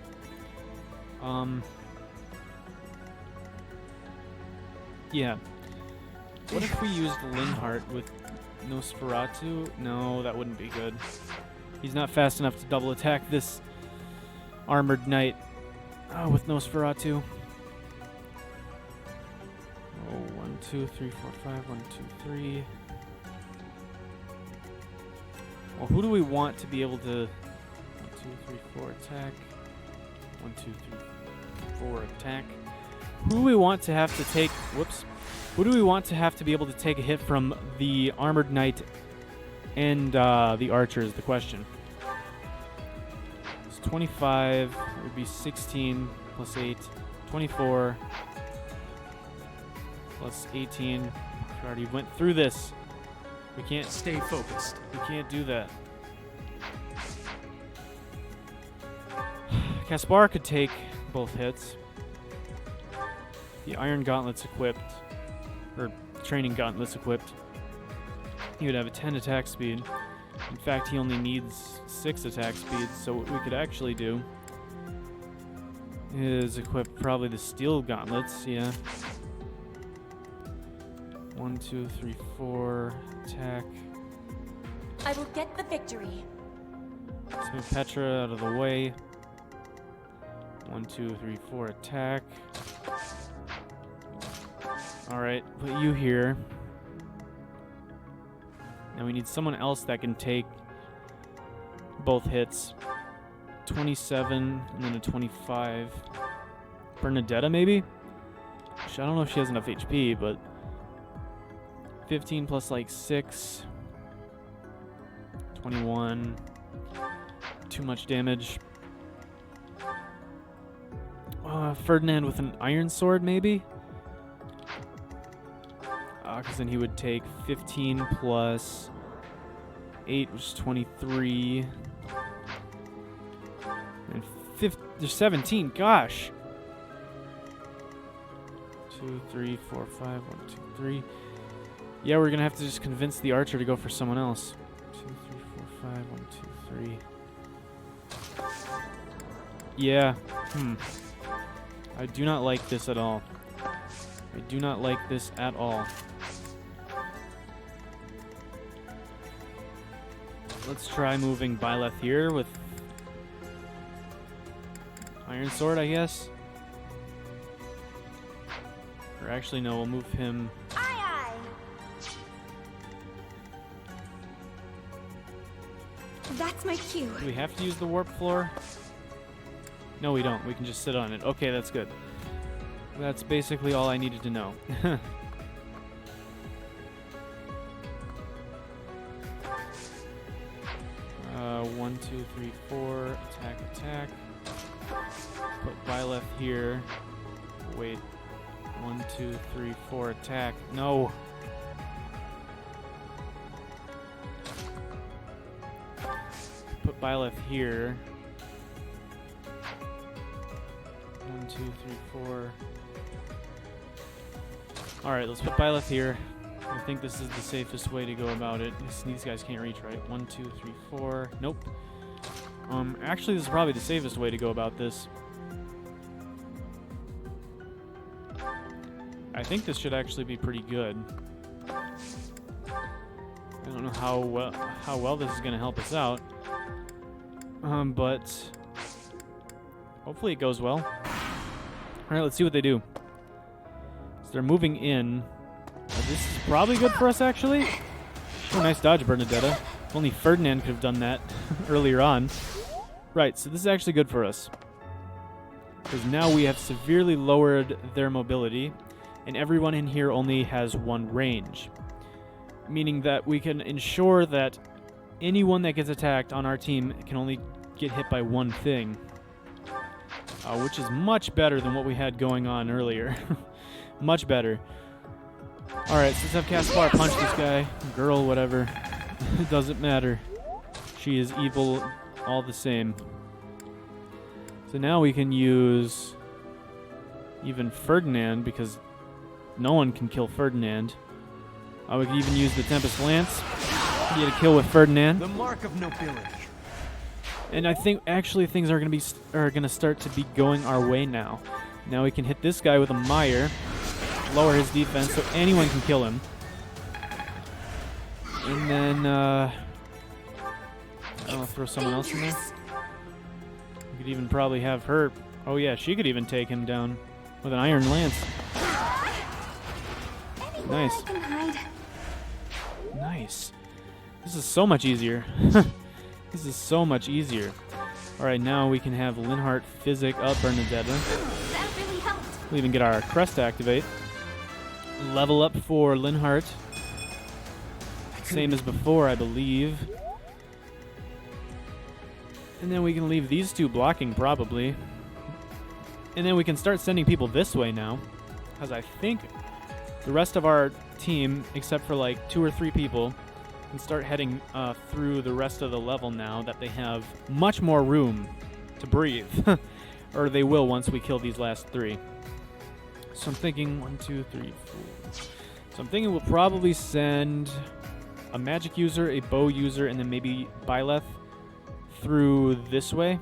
Yeah. What if we used Linhardt with Nosferatu? No, that wouldn't be good. He's not fast enough to double attack this armored knight with Nosferatu. Oh, 1, 2, 3, 4, 5. 1, 2, 3. Well, who do we want to be able to... 1, 2, 3, 4 attack. 1, 2, 3, 4 attack. Who do we want to have to take... Whoops. Who do we want to have to be able to take a hit from the armored knight and the archer is the question. It's 25. It would be 16 plus 8. 24 plus 18. We already went through this. We can't... Stay focused. We can't do that. Caspar could take both hits. The iron gauntlets equipped, or training gauntlets equipped, he would have a 10 attack speed. In fact, he only needs 6 attack speed, so what we could actually do is equip probably the steel gauntlets, yeah. 1, 2, 3, 4, attack. I will get the victory. Let's move Petra out of the way. 1, 2, 3, 4, attack. Alright, put you here. Now we need someone else that can take both hits. 27 and then a 25. Bernadetta, maybe? I don't know if she has enough HP, but 15 plus like 6. 21. Too much damage. Ferdinand with an iron sword, maybe? Because then he would take 15 plus 8, which is 23. And there's 17. Gosh. 2, 3, 4, 5. 1, 2, 3. Yeah, we're going to have to just convince the archer to go for someone else. 2, 3, 4, 5. 1, 2, 3. Yeah. I do not like this at all. I do not like this at all. Let's try moving Byleth here with Iron Sword, I guess. Or actually, no, we'll move him. Aye, aye. That's my cue. Do we have to use the warp floor? No, we don't. We can just sit on it. Okay, that's good. That's basically all I needed to know. 1, 2, 3, 4. Attack, attack. Put Byleth here. Wait. 1, 2, 3, 4. Attack. No. Put Byleth here. 1, 2, 3, 4. Alright, let's put Byleth here. I think this is the safest way to go about it. These guys can't reach, right? 1, 2, 3, 4. Nope. Actually, this is probably the safest way to go about this. I think this should actually be pretty good. I don't know how well this is going to help us out. But hopefully it goes well. Alright, let's see what they do. So they're moving in. This is probably good for us, actually. Oh, nice dodge, Bernadetta. If only Ferdinand could have done that earlier on. Right, so this is actually good for us. Because now we have severely lowered their mobility, and everyone in here only has one range. Meaning that we can ensure that anyone that gets attacked on our team can only get hit by one thing. Which is much better than what we had going on earlier. Much better. Alright, so let's have Caspar punch this guy. Girl, whatever. It doesn't matter. She is evil all the same. So now we can use even Ferdinand, because no one can kill Ferdinand. We can even use the Tempest Lance. Get a kill with Ferdinand. The mark of nobility. And I think actually things are gonna start to be going our way now. Now we can hit this guy with a mire, lower his defense so anyone can kill him. And then I'll throw someone else in there. We could even probably have her. Oh yeah, she could even take him down with an Iron Lance. Nice. Nice. This is so much easier. This is so much easier. Alright, now we can have Linhardt Physic up Bernadetta. That really helped. We'll even get our crest to activate. Level up for Linhardt. Same as before, I believe. And then we can leave these two blocking, probably. And then we can start sending people this way now. Because I think the rest of our team, except for like 2 or 3 people, can start heading through the rest of the level now that they have much more room to breathe. Or they will once we kill these last 3. So I'm thinking 1, 2, 3, 4. So I'm thinking we'll probably send a magic user, a bow user, and then maybe Byleth through this way.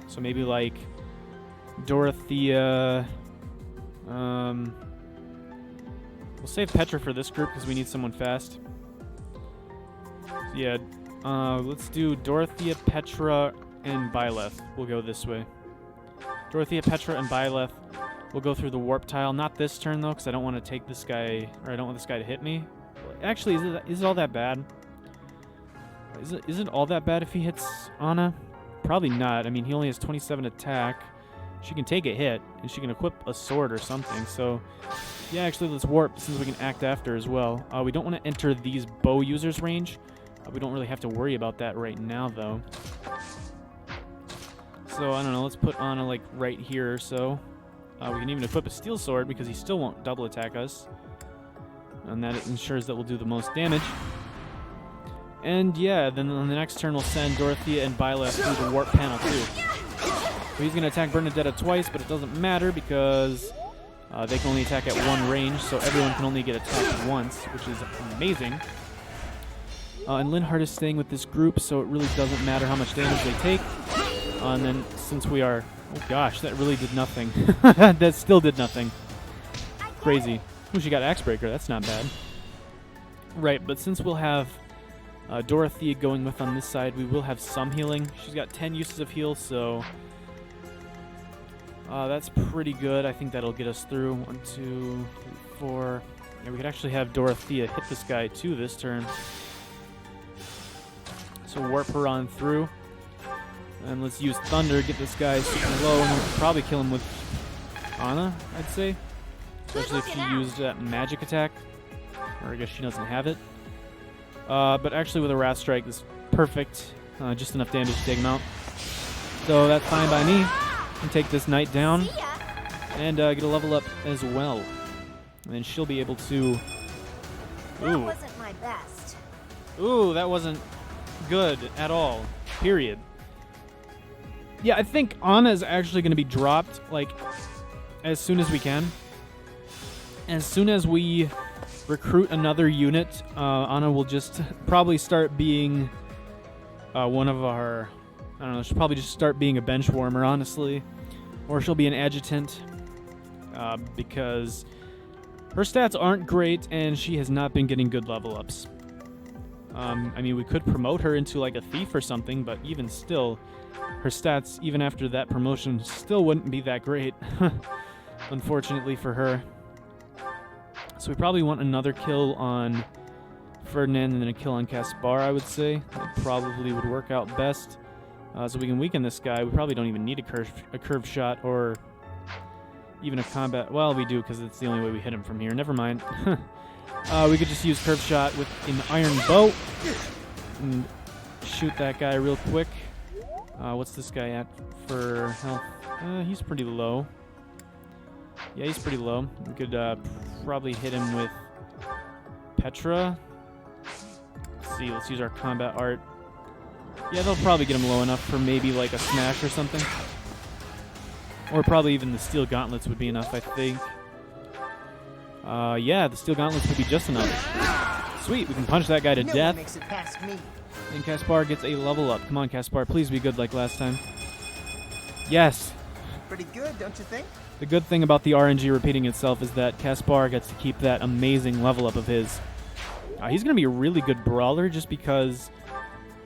So maybe like Dorothea. We'll save Petra for this group because we need someone fast. Yeah, let's do Dorothea, Petra, and Byleth. We'll go this way. Dorothea, Petra, and Byleth. We'll go through the warp tile. Not this turn, though, because I don't want to take this guy, or I don't want this guy to hit me. Actually, is it all that bad? Is it all that bad if he hits Anna? Probably not. I mean, he only has 27 attack. She can take a hit, and she can equip a sword or something. So, yeah, actually, let's warp since we can act after as well. We don't want to enter these bow users' range. We don't really have to worry about that right now, though. So, I don't know. Let's put Anna, like, right here or so. We can even equip a steel sword because he still won't double attack us. and that ensures that we'll do the most damage. And yeah, then on the next turn we'll send Dorothea and Byleth through the warp panel too. So he's going to attack Bernadetta twice, but it doesn't matter because they can only attack at one range, so everyone can only get attacked once, which is amazing. And Linhardt is staying with this group, so it really doesn't matter how much damage they take. And then since we are... Oh gosh, that really did nothing. That still did nothing. Crazy. Ooh, she got Axebreaker, that's not bad. Right, but since we'll have Dorothea going with on this side, we will have some healing. She's got 10 uses of heal, so... that's pretty good. I think that'll get us through. 1, 2, 3, 4. Yeah, we could actually have Dorothea hit this guy too this turn. So warp her on through. And let's use Thunder, get this guy super low, and we'll probably kill him with Anna, I'd say. Especially if she used that magic attack. Or I guess she doesn't have it. But actually with a Wrath Strike, this is perfect. Just enough damage to take him out. So that's fine by me. And take this knight down and get a level up as well. And then she'll be able to... That wasn't my best. Ooh, that wasn't good at all. Period. Yeah, I think Anna is actually going to be dropped, like, as soon as we can. As soon as we recruit another unit, Anna will just probably start being one of our... I don't know, she'll probably just start being a bench warmer, honestly. Or she'll be an adjutant, because her stats aren't great, and she has not been getting good level ups. I mean, we could promote her into, like, a thief or something, but even still, her stats, even after that promotion, still wouldn't be that great, unfortunately for her. So we probably want another kill on Ferdinand and then a kill on Caspar, I would say. That probably would work out best. So we can weaken this guy. We probably don't even need a curve shot or even a combat. Well, we do because it's the only way we hit him from here. Never mind. We could just use curve shot with an iron bow and shoot that guy real quick. What's this guy at for health? He's pretty low. Yeah, he's pretty low. We could probably hit him with Petra. Let's see. Let's use our combat art. Yeah, they'll probably get him low enough for maybe like a smash or something. Or probably even the steel gauntlets would be enough, I think. Yeah, the steel gauntlets would be just enough. Sweet, we can punch that guy to death. Makes it past me. And Caspar gets a level up. Come on, Caspar, please be good like last time. Yes. Pretty good, don't you think? The good thing about the RNG repeating itself is that Caspar gets to keep that amazing level up of his. He's going to be a really good brawler just because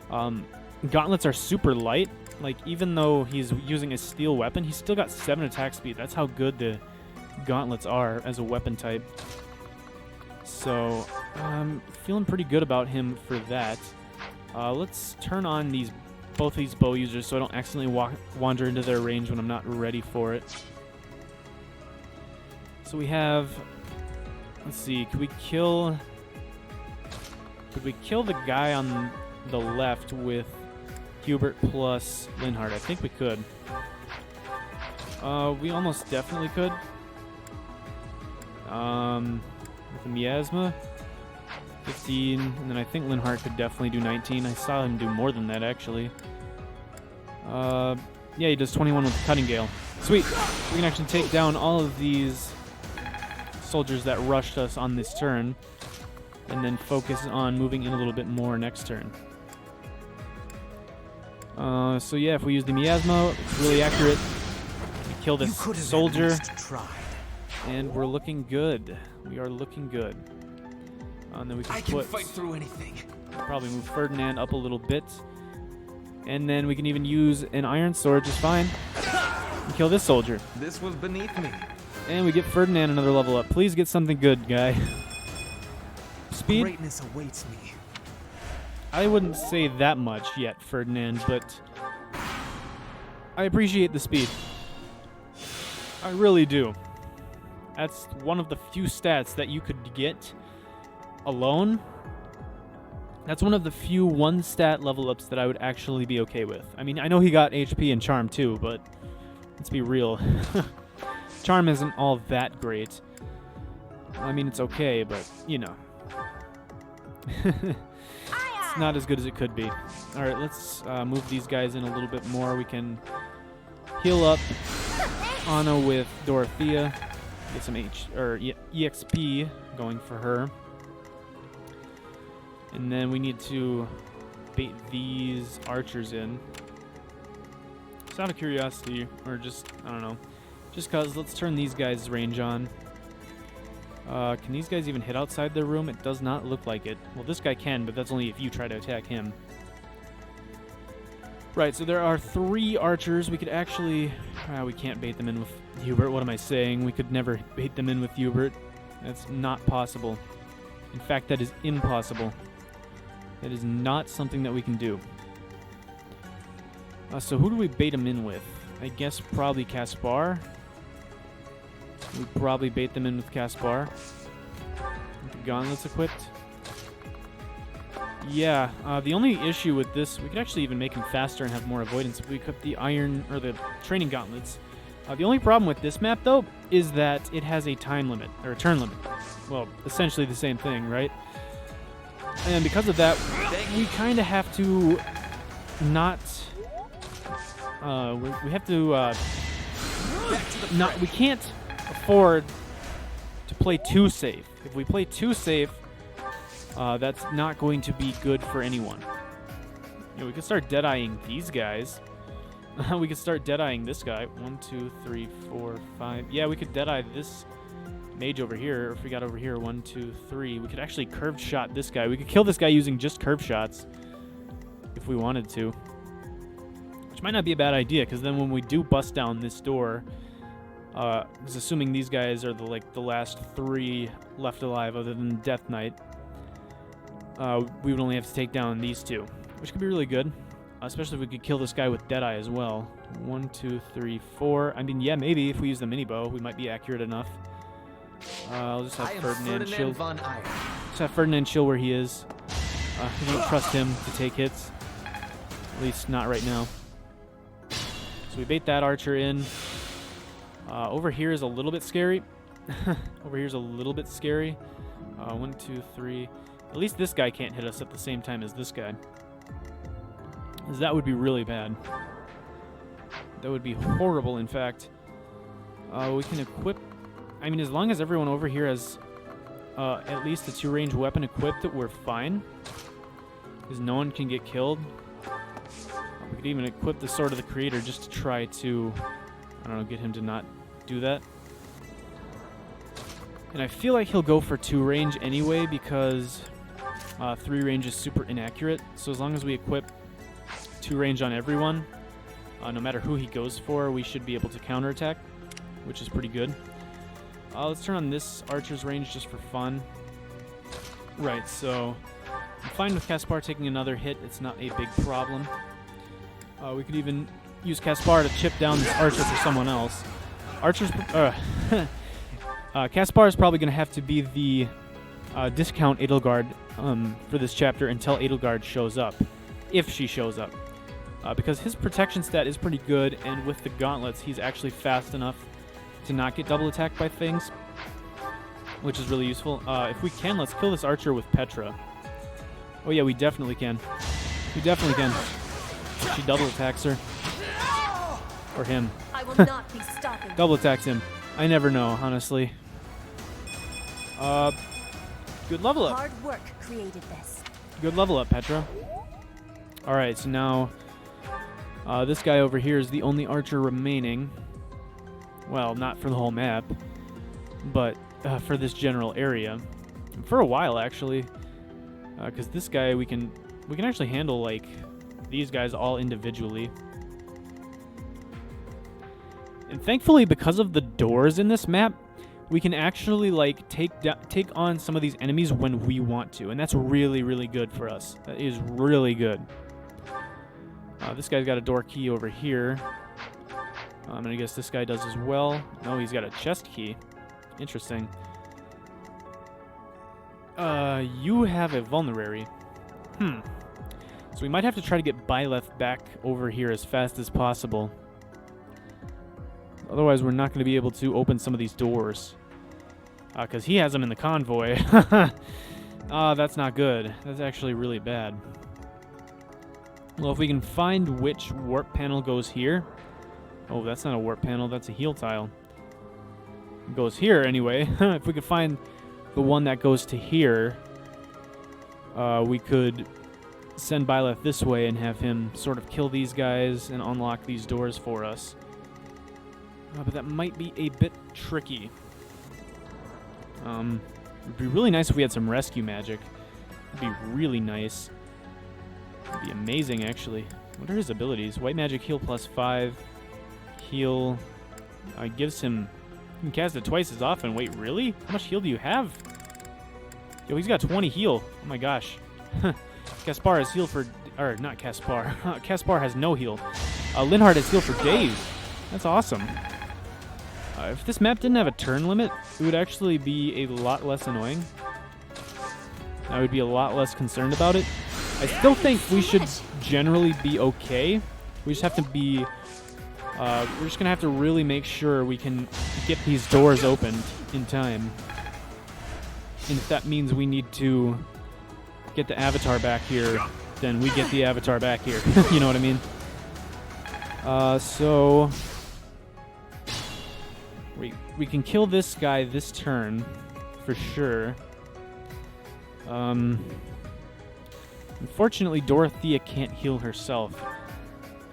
gauntlets are super light. Like, even though he's using a steel weapon, he's still got 7 attack speed. That's how good the gauntlets are as a weapon type. So, I'm feeling pretty good about him for that. Let's turn on both these bow users so I don't accidentally wander into their range when I'm not ready for it. So we have... Let's see, could we kill the guy on the left with Hubert plus Linhardt? I think we could. We almost definitely could. With the Miasma, 15, and then I think Linhardt could definitely do 19. I saw him do more than that, actually. Yeah, he does 21 with the Cutting Gale. Sweet! We can actually take down all of these soldiers that rushed us on this turn, and then focus on moving in a little bit more next turn. So yeah, if we use the Miasma, it's really accurate. We kill this soldier, and we're looking good. We are looking good. And then we can fight through anything. Probably move Ferdinand up a little bit, and then we can even use an Iron Sword just fine. And kill this soldier. This was beneath me. And we get Ferdinand another level up. Please get something good, guy. Speed? Greatness awaits me. I wouldn't say that much yet, Ferdinand, but I appreciate the speed. I really do. That's one of the few stats that you could get alone. That's one of the few one-stat level ups that I would actually be okay with. I mean, I know he got HP and Charm too, but let's be real. Charm isn't all that great. I mean, it's okay, but, you know. It's not as good as it could be. Alright, let's move these guys in a little bit more. We can heal up Anna with Dorothea. Get some EXP going for her. And then we need to bait these archers in. Just out of curiosity, or just, I don't know. Just cause, let's turn these guys' range on. Can these guys even hit outside their room? It does not look like it. Well, this guy can, but that's only if you try to attack him. Right, so there are 3 archers. We could actually... we can't bait them in with Hubert. What am I saying? We could never bait them in with Hubert. That's not possible. In fact, that is impossible. That is not something that we can do. So who do we bait them in with? I guess probably Caspar. We probably bait them in with Caspar. With the gauntlets equipped. Yeah, the only issue with this, we could actually even make him faster and have more avoidance if we equip the iron, or the training gauntlets. The only problem with this map, though, is that it has a time limit, or a turn limit. Well, essentially the same thing, right? And because of that, we kind of have to not... we have to... we can't afford to play too safe. If we play too safe, that's not going to be good for anyone. You know, we could start deadeyeing these guys. We could start deadeyeing this guy. 1, 2, 3, 4, 5. Yeah, we could deadeye this mage over here. Or if we got over here, 1, 2, 3. We could actually curved shot this guy. We could kill this guy using just curved shots if we wanted to. Which might not be a bad idea, because then when we do bust down this door, because assuming these guys are the last 3 left alive other than Death Knight, we would only have to take down these 2, which could be really good, especially if we could kill this guy with Deadeye as well. 1, 2, 3, 4. I mean, yeah, maybe if we use the mini bow, we might be accurate enough. I'll just have Ferdinand chill. Just have Ferdinand chill where he is. I don't trust him to take hits, at least not right now. So we bait that archer in. Over here is a little bit scary. Over here's a little bit scary. 1, 2, 3. At least this guy can't hit us at the same time as this guy. Because that would be really bad. That would be horrible, in fact. We can equip... I mean, as long as everyone over here has at least a 2-range weapon equipped, we're fine. Because no one can get killed. We could even equip the Sword of the Creator just to try to... I don't know, get him to not do that. And I feel like he'll go for 2 range anyway, because 3 range is super inaccurate. So as long as we equip 2 range on everyone, no matter who he goes for, we should be able to counterattack, which is pretty good. Let's turn on this archer's range just for fun. Right, so I'm fine with Caspar taking another hit. It's not a big problem. We could even use Caspar to chip down this archer for someone else. Caspar is probably going to have to be the discount Edelgard for this chapter until Edelgard shows up, if she shows up. Because his protection stat is pretty good, and with the gauntlets, he's actually fast enough to not get double attacked by things, which is really useful. If we can, let's kill this archer with Petra. Oh yeah, we definitely can. We definitely can. She double attacks her. Or him. I will not be stopping. Double attacks him. I never know, honestly. Good level up. Hard work created this. Good level up, Petra. Alright, so now this guy over here is the only archer remaining. Well, not for the whole map, but for this general area. For a while, actually. Because this guy, we can actually handle, like, these guys all individually. And thankfully, because of the doors in this map, we can actually, like, take on some of these enemies when we want to. And that's really, really good for us. That is really good. This guy's got a door key over here. And I guess this guy does as well. No, he's got a chest key. Interesting. You have a vulnerary. So we might have to try to get Byleth back over here as fast as possible. Otherwise, we're not going to be able to open some of these doors. Because he has him in the convoy. That's not good. That's actually really bad. Well, if we can find which warp panel goes here. Oh, that's not a warp panel. That's a heal tile. It goes here anyway. If we could find the one that goes to here, we could send Byleth this way and have him sort of kill these guys and unlock these doors for us. But that might be a bit tricky. It'd be really nice if we had some rescue magic. It'd be really nice. It'd be amazing, actually. What are his abilities? White magic heal +5. Heal. Gives him... You can cast it twice as often. Wait, really? How much heal do you have? Yo, he's got 20 heal. Oh my gosh. Caspar has heal for... Or, not Caspar. Caspar has no heal. Linhardt has heal for days. That's awesome. If this map didn't have a turn limit, it would actually be a lot less annoying. I would be a lot less concerned about it. I still think we should generally be okay. We just have to be... we're just going to have to really make sure we can get these doors opened in time. And if that means we need to get the Avatar back here, then we get the Avatar back here. You know what I mean? So... We can kill this guy this turn, for sure. Unfortunately, Dorothea can't heal herself.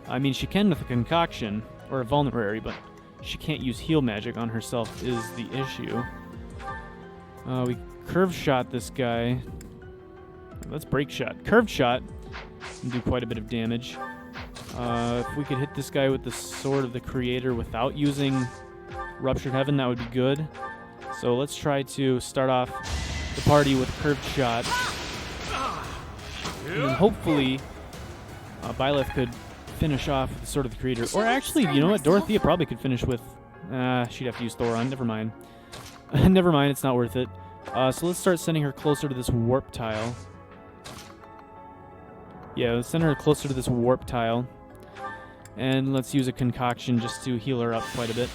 I mean, she can with a concoction, or a vulnerary, but she can't use heal magic on herself is the issue. We curve shot this guy. Let's break shot. Curved shot and do quite a bit of damage. If we could hit this guy with the Sword of the Creator without using Ruptured Heaven, that would be good. So let's try to start off the party with curved shot. And then hopefully Byleth could finish off with the Sword of the Creator. Or actually, you know what? Dorothea probably could finish with... she'd have to use Thoron. Never mind. Never mind, it's not worth it. So let's start sending her closer to this warp tile. Yeah, let's send her closer to this warp tile. And let's use a concoction just to heal her up quite a bit.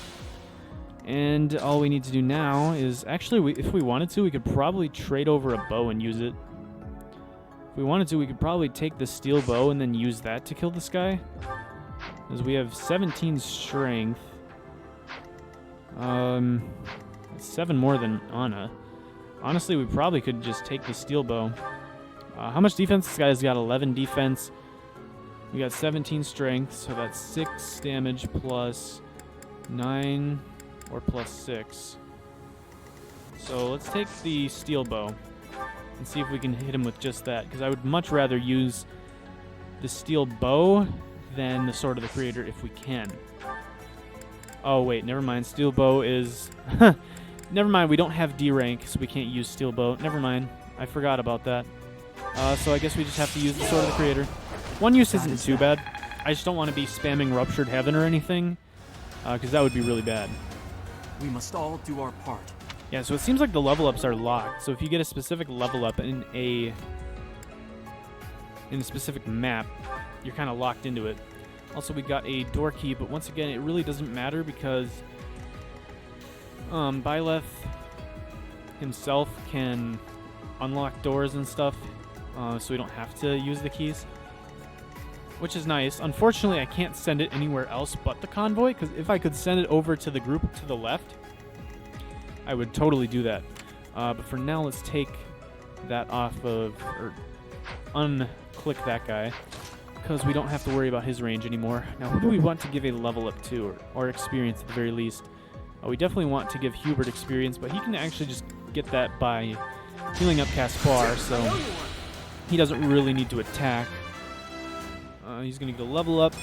And all we need to do now is... Actually, if we wanted to, we could probably trade over a bow and use it. If we wanted to, we could probably take the steel bow and then use that to kill this guy. Because we have 17 strength. 7 more than Anna. Honestly, we probably could just take the steel bow. How much defense? This guy's got 11 defense. We got 17 strength, so that's 6 damage plus 9 or plus 6. So let's take the steel bow and see if we can hit him with just that, because I would much rather use the steel bow than the Sword of the Creator if we can. Oh wait, never mind. Steel bow is... Never mind, we don't have D rank, so we can't use steel bow. Never mind, I forgot about that. So I guess we just have to use the Sword of the Creator. One use isn't too bad. I just don't want to be spamming Ruptured Heaven or anything, because that would be really bad. We must all do our part. Yeah, so it seems like the level ups are locked. So if you get a specific level up in a specific map, you're kind of locked into it. Also, we got a door key, but once again, it really doesn't matter because Byleth himself can unlock doors and stuff, so we don't have to use the keys, which is nice. Unfortunately, I can't send it anywhere else but the convoy, because if I could send it over to the group to the left, I would totally do that. But for now, let's take that off of, or unclick that guy, because we don't have to worry about his range anymore. Now, who do we want to give a level up to, or experience at the very least? We definitely want to give Hubert experience, but he can actually just get that by healing up Caspar, so he doesn't really need to attack. He's going to go level up.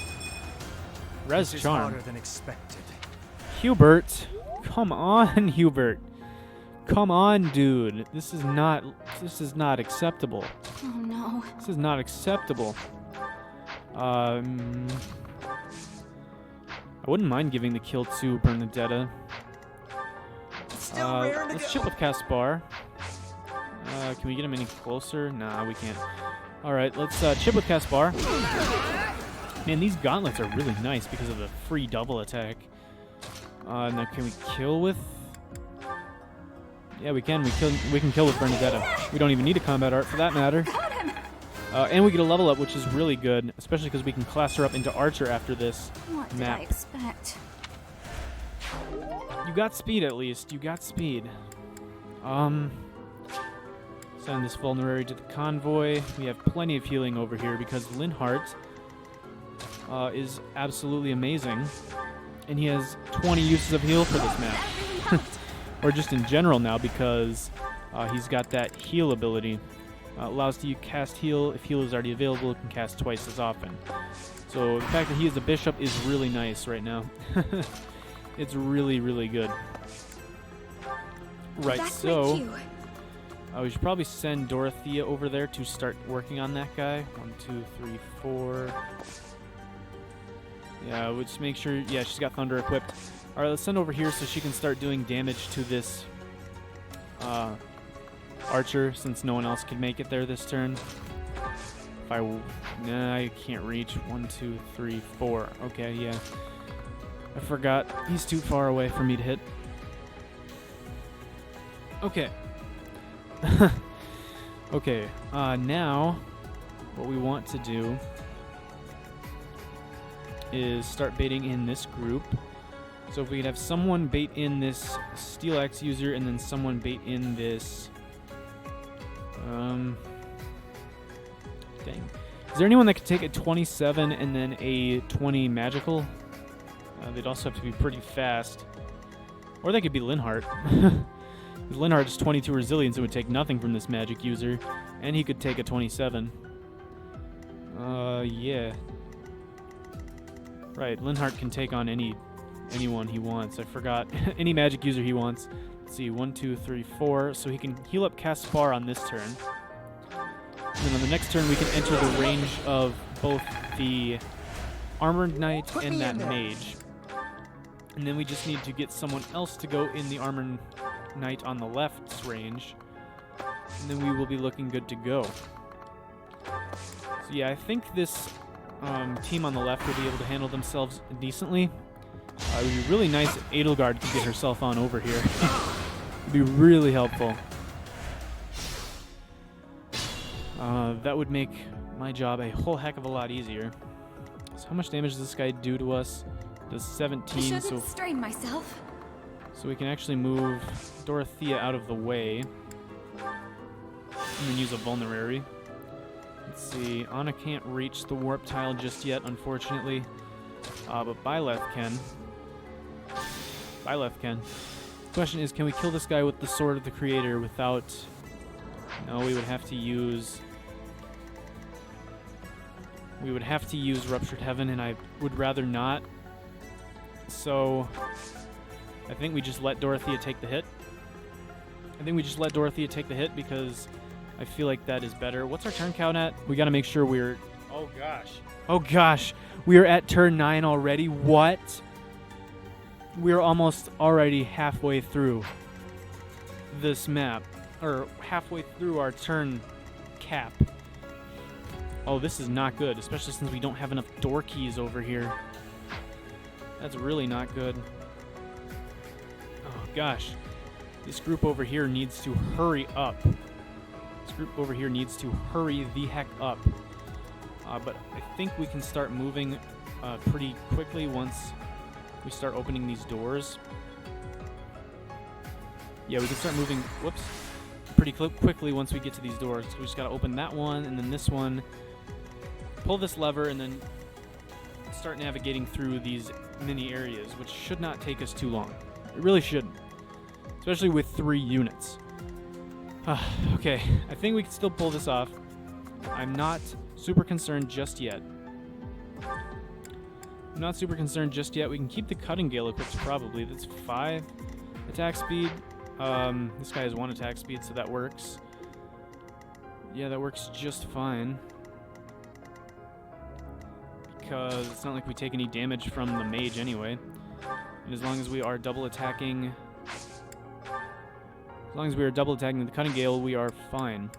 Res Charm. Harder than expected. Hubert. Come on, Hubert. Come on, dude. This is not acceptable. Oh no. This is not acceptable. I wouldn't mind giving the kill to Bernadetta. Let's chip with Caspar. Can we get him any closer? Nah, we can't. Alright, let's chip with Caspar. Man, these gauntlets are really nice because of the free double attack. Now, can we kill with Yeah, we can. We can kill with Bernadetta. We don't even need a combat art for that matter. And we get a level up, which is really good, especially because we can class her up into Archer after this What did map. I expect? You got speed at least. You got speed. Send this vulnerary to the convoy. We have plenty of healing over here because Linhardt is absolutely amazing. And he has 20 uses of heal for this map. Or just in general now because he's got that heal ability. Allows you to cast heal. If heal is already available, it can cast twice as often. So the fact that he is a bishop is really nice right now. It's really, really good. Right, That's so my cue. we should probably send Dorothea over there to start working on that guy. 1, 2, 3, 4. Yeah, we'll just make sure. Yeah, she's got Thunder equipped. All right, let's send over here so she can start doing damage to this Archer, since no one else can make it there this turn. If nah, I can't reach. 1, 2, 3, 4. Okay, yeah. I forgot. He's too far away for me to hit. Okay. Okay, now what we want to do is start baiting in this group. So if we could have someone bait in this Steel Axe user and then someone bait in this... dang. Is there anyone that could take a 27 and then a 20 magical? They'd also have to be pretty fast. Or they could be Linhardt. Linhardt is 22 resilience and would take nothing from this magic user. And he could take a 27. Yeah. Right, Linhardt can take on anyone he wants. I forgot. Any magic user he wants. Let's see, 1, 2, 3, 4. So he can heal up Caspar on this turn. And then on the next turn, we can enter the range of both the Armored Knight and that Mage. And then we just need to get someone else to go in the Armored Knight on the left's range. And then we will be looking good to go. So yeah, I think this team on the left will be able to handle themselves decently. It would be really nice if Edelgard could get herself on over here. It would be really helpful. That would make my job a whole heck of a lot easier. So how much damage does this guy do to us? Does 17, so strain myself. So we can actually move Dorothea out of the way. And then use a vulnerary. Let's see, Anna can't reach the warp tile just yet, unfortunately. But Byleth can. Byleth can. The question is, can we kill this guy with the Sword of the Creator without... No, we would have to use... We would have to use Ruptured Heaven, and I would rather not. So... I think we just let Dorothea take the hit. Because I feel like that is better. What's our turn count at? We gotta make sure we're... Oh gosh. Oh gosh. We are at turn 9 already. What? We're almost already halfway through this map. Or halfway through our turn cap. Oh, this is not good. Especially since we don't have enough door keys over here. That's really not good. Oh gosh. This group over here needs to hurry up. This group over here needs to hurry the heck up. But I think we can start moving pretty quickly once we start opening these doors. Yeah, we can start moving, whoops, pretty quickly once we get to these doors. So we just gotta open that one and then this one, pull this lever, and then start navigating through these mini areas, which should not take us too long. It really shouldn't. Especially with 3 units. Okay, I think we can still pull this off. I'm not super concerned just yet. We can keep the Cutting Gale equipped probably. That's 5 attack speed. This guy has 1 attack speed, so that works. Yeah, that works just fine. Because it's not like we take any damage from the Mage anyway. And as long as we are double attacking... As long as we are double attacking the Cutting Gale, we are fine.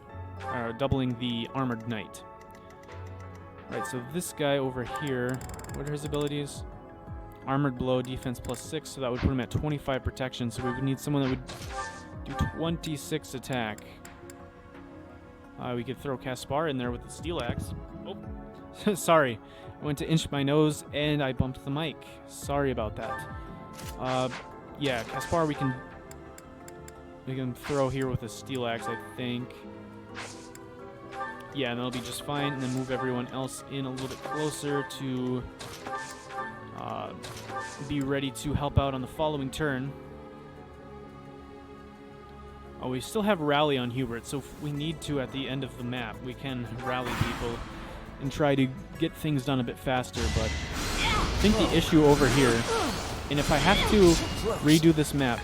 Doubling the Armored Knight. Right, so this guy over here, what are his abilities? Armored Blow, defense +6, so that would put him at 25 protection, so we would need someone that would Do 26 attack. We could throw Caspar in there with the steel axe. Oh, sorry. I went to inch my nose and I bumped the mic. Sorry about that. Yeah, Caspar we can throw here with a steel axe, I think. Yeah, and that'll be just fine. And then move everyone else in a little bit closer to be ready to help out on the following turn. Oh, we still have rally on Hubert, so if we need to at the end of the map, we can rally people and try to get things done a bit faster. But I think the issue over here, and if I have to redo this map,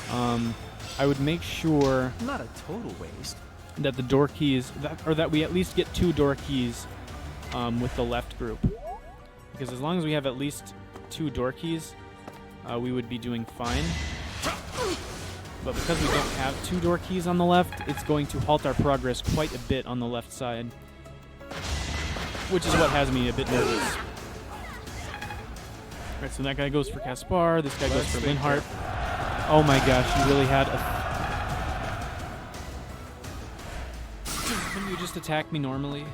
I would make sure Not a total waste. that the door keys, that we at least get 2 door keys with the left group. Because as long as we have at least 2 door keys, we would be doing fine. But because we don't have 2 door keys on the left, it's going to halt our progress quite a bit on the left side. Which is what has me a bit nervous. Alright, so that guy goes for Caspar, this guy goes for Linhardt. Oh my gosh, he really had a... Couldn't you just attack me normally?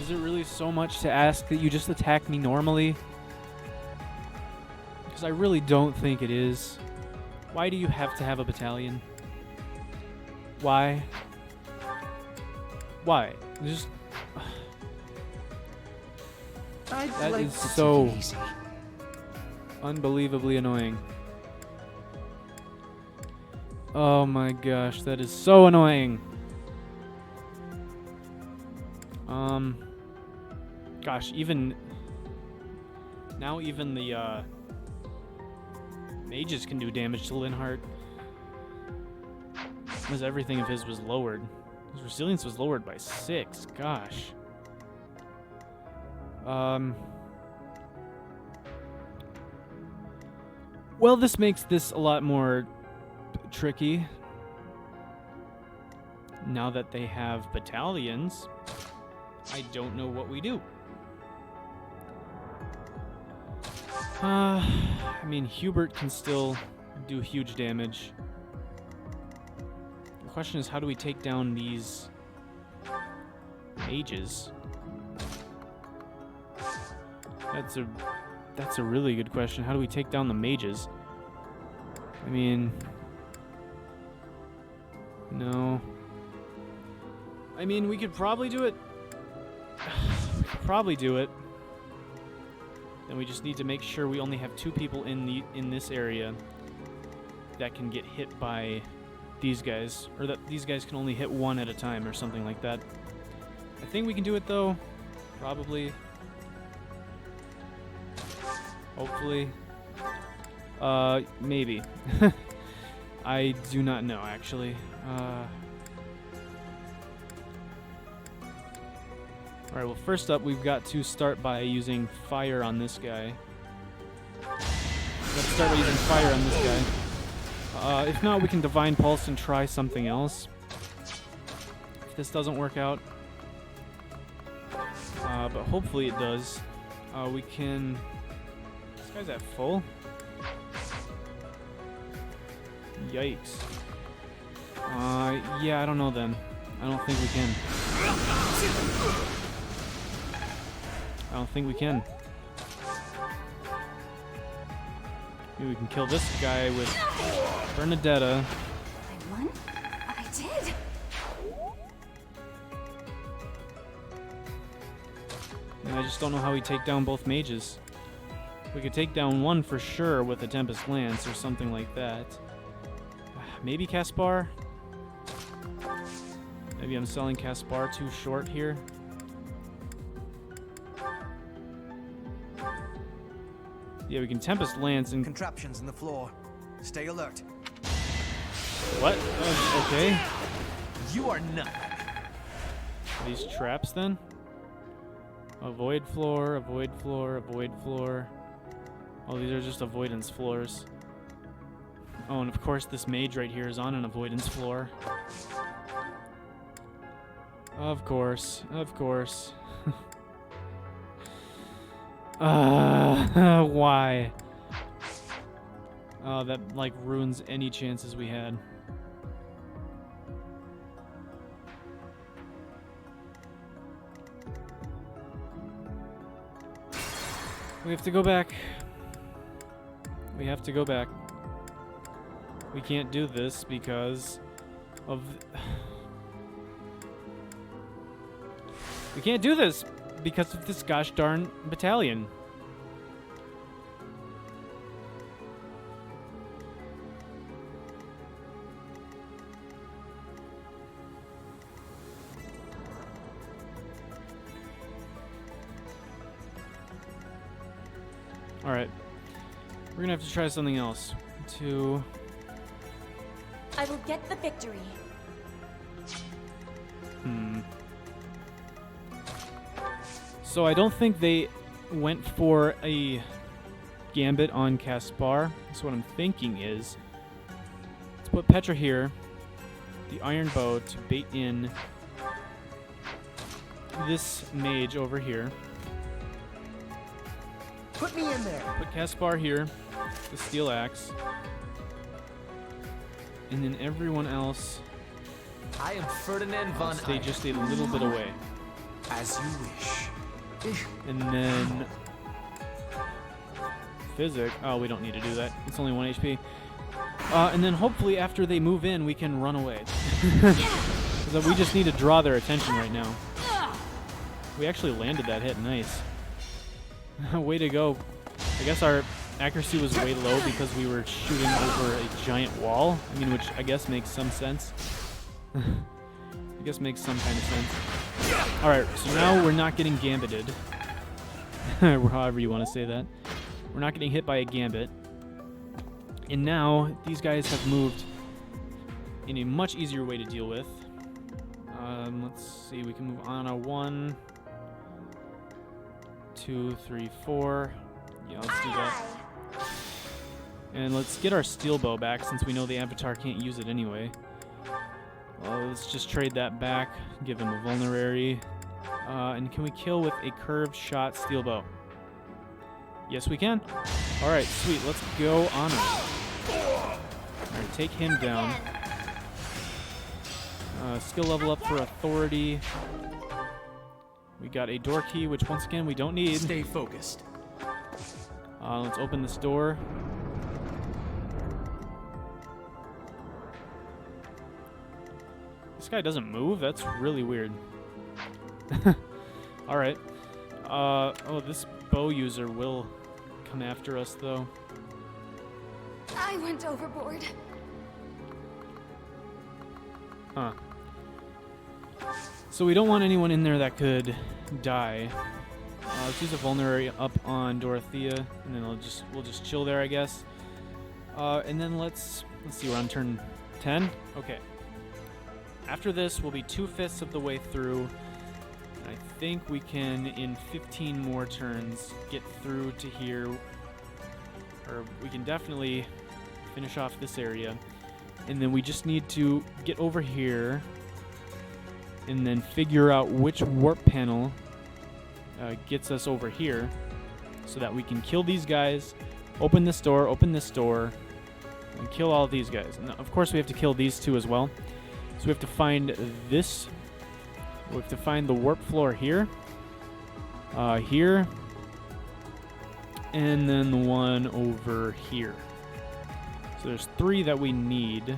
Is it really so much to ask that you just attack me normally? Because I really don't think it is. Why do you have to have a battalion? Why? Why? Just... That is so unbelievably annoying. Oh my gosh, that is so annoying. Gosh, even now, even the mages can do damage to Linhardt, because everything of his was lowered. His resilience was lowered by 6. Gosh. Well, this makes this a lot more tricky. Now that they have battalions, I don't know what we do. I mean, Hubert can still do huge damage. The question is, how do we take down these mages? That's a really good question. How do we take down the mages? I mean, no. I mean, we could probably do it. We could probably do it. Then we just need to make sure we only have 2 people in this area that can get hit by these guys, or that these guys can only hit 1 at a time, or something like that. I think we can do it though. Probably. Hopefully. Maybe. I do not know, actually. Alright, well, first up, we've got to start by using fire on this guy. Let's start by using fire on this guy. If not, we can Divine Pulse and try something else. If this doesn't work out. But hopefully it does. We can... This guy's at full? Yikes. Yeah, I don't know then. I don't think we can. I don't think we can. Maybe we can kill this guy with Bernadetta. I won? I did! And I just don't know how we take down both mages. We could take down one for sure with a Tempest Lance or something like that. Maybe Caspar? Maybe I'm selling Caspar too short here. Yeah, we can Tempest Lance and... Contraptions in the floor. Stay alert. What? Okay. You are not. Are these traps then? Avoid floor, avoid floor, avoid floor. Oh, these are just avoidance floors. Oh, and of course this mage right here is on an avoidance floor. Of course, of course. Why? That, like, ruins any chances we had. We have to go back. We have to go back. We can't do this because of... We can't do this because of this gosh darn battalion. Alright. We're gonna have to try something else. I will get the victory. So I don't think they went for a gambit on Caspar. So what I'm thinking is, let's put Petra here, the iron bow to bait in this mage over here. Put me in there. Put Caspar here, the steel axe, and then everyone else I am Ferdinand von stay just a little bit away. As you wish. And then Physic. Oh, we don't need to do that. It's only 1 HP. And then hopefully after they move in, we can run away. Because we just need to draw their attention right now. We actually landed that hit. Nice. Way to go. I guess our accuracy was way low because we were shooting over a giant wall. I mean, which I guess makes some sense. I guess makes some kind of sense. Alright, so now we're not getting gambited. However you want to say that. We're not getting hit by a gambit. And now, these guys have moved in a much easier way to deal with. Let's see, we can move on a 1, 2, 3, 4. Yeah, let's do that. And let's get our steel bow back since we know the Avatar can't use it anyway. Let's just trade that back, give him a vulnerary. And can we kill with a curved shot steel bow? Yes, we can. Alright, sweet. Let's go on it. Alright, take him down. Skill level up for authority. We got a door key, which once again we don't need. Stay focused. Let's open this door. This guy doesn't move? That's really weird. Alright. Oh, this bow user will come after us, though. I went overboard. Huh. So we don't want anyone in there that could die. Let's use a vulnerary up on Dorothea, and then we'll just chill there, I guess. And then let's see, we're on turn 10? Okay. After this, we'll be 2/5 of the way through. I think we can, in 15 more turns, get through to here. Or we can definitely finish off this area. And then we just need to get over here and then figure out which warp panel gets us over here so that we can kill these guys, open this door, and kill all these guys. And of course, we have to kill these two as well. So we have to find this. We have to find the warp floor here, here, and then the one over here. So there's 3 that we need.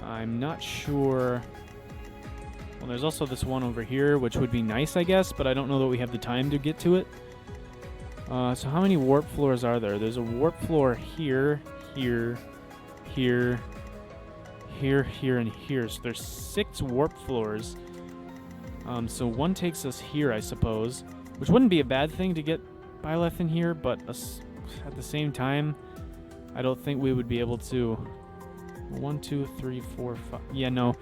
I'm not sure. Well, there's also this one over here, which would be nice, I guess, but I don't know that we have the time to get to it. So how many warp floors are there? There's a warp floor here, here, here, here, here, and here. So there's 6 warp floors. So one takes us here, I suppose, which wouldn't be a bad thing to get Byleth in here, but at the same time, I don't think we would be able to. 1, 2, 3, 4, 5. Yeah, no.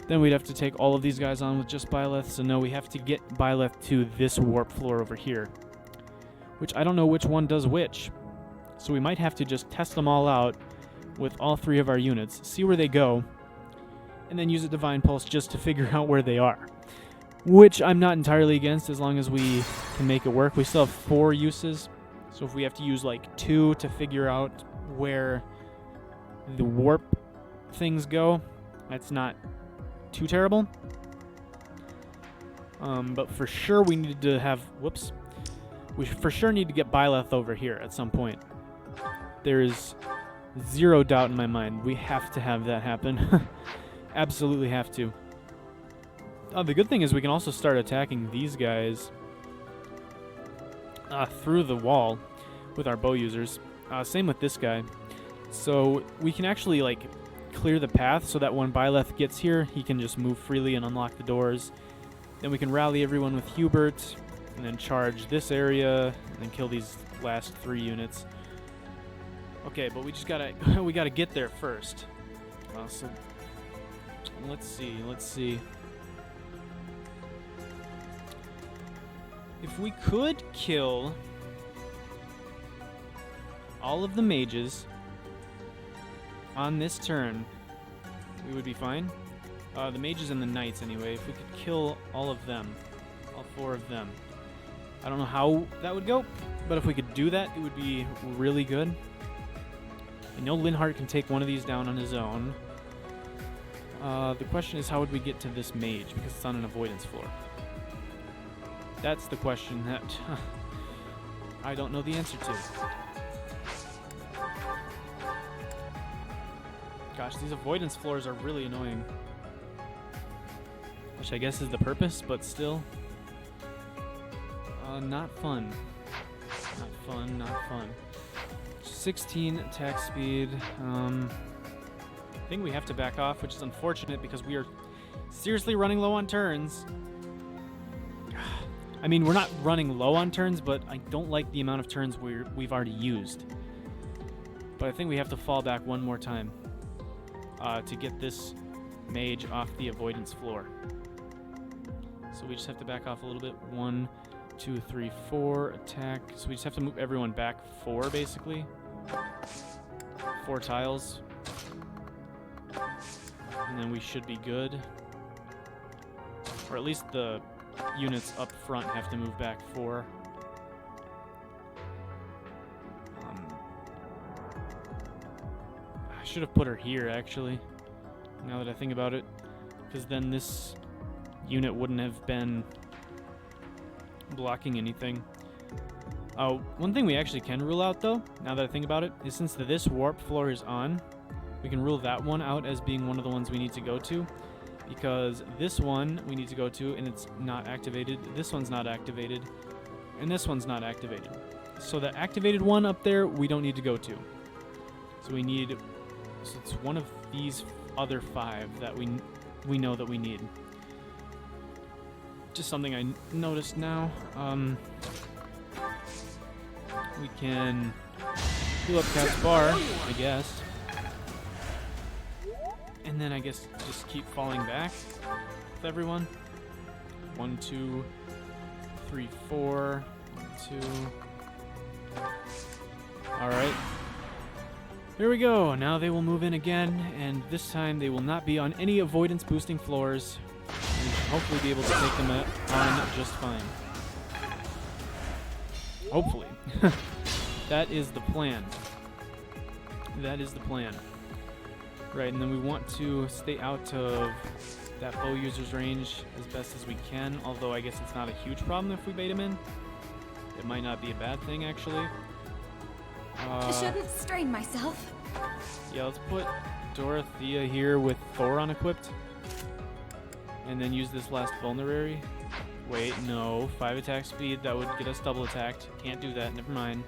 Then we'd have to take all of these guys on with just Byleth. So no, we have to get Byleth to this warp floor over here, which I don't know which one does which. So we might have to just test them all out with all 3 of our units, see where they go, and then use a Divine Pulse just to figure out where they are. Which I'm not entirely against as long as we can make it work. We still have 4 uses, so if we have to use like 2 to figure out where the warp things go, that's not too terrible. But for sure we need to have, we for sure need to get Byleth over here at some point. There's zero doubt in my mind. We have to have that happen. Absolutely have to. The good thing is we can also start attacking these guys through the wall with our bow users. Same with this guy. So we can actually like clear the path so that when Byleth gets here, he can just move freely and unlock the doors. Then we can rally everyone with Hubert, and then charge this area, and then kill these last 3 units. Okay, but we just gotta we gotta get there first. So let's see. If we could kill all of the mages on this turn, we would be fine. The mages and the knights, anyway. If we could kill all of them, all 4 of them. I don't know how that would go, but if we could do that, it would be really good. I know Linhardt can take one of these down on his own. The question is, how would we get to this mage, because it's on an avoidance floor? That's the question that I don't know the answer to. Gosh, these avoidance floors are really annoying. Which I guess is the purpose, but still. Not fun. Not fun. 16 attack speed. I think we have to back off, which is unfortunate because we are seriously running low on turns. I mean, we're not running low on turns, but I don't like the amount of turns we've already used. But I think we have to fall back one more time to get this mage off the avoidance floor. So we just have to back off a little bit. 1, 2, 3, 4, attack. So we just have to move everyone back 4, basically. 4 tiles. And then we should be good. Or at least the units up front have to move back 4. I should have put her here, actually, now that I think about it. Because then this unit wouldn't have been blocking anything. One thing we actually can rule out, though, now that I think about it, is since this warp floor is on, we can rule that one out as being one of the ones we need to go to, because this one we need to go to and it's not activated, this one's not activated, and this one's not activated. So the activated one up there we don't need to go to. So it's one of these other 5 that we know that we need. Just something I noticed now. We can heal up Cat's Bar, I guess. And then I guess just keep falling back with everyone. 1, 2, 3, 4. 1, 2. Alright. Here we go. Now they will move in again, and this time they will not be on any avoidance boosting floors. We should hopefully be able to take them on just fine. Hopefully. That is the plan. That is the plan. Right, and then we want to stay out of that bow user's range as best as we can, although I guess it's not a huge problem if we bait him in. It might not be a bad thing, actually. I shouldn't strain myself. Yeah, let's put Dorothea here with Thor unequipped. And then use this last vulnerary. Wait, no. 5 attack speed, that would get us double attacked. Can't do that, never mind.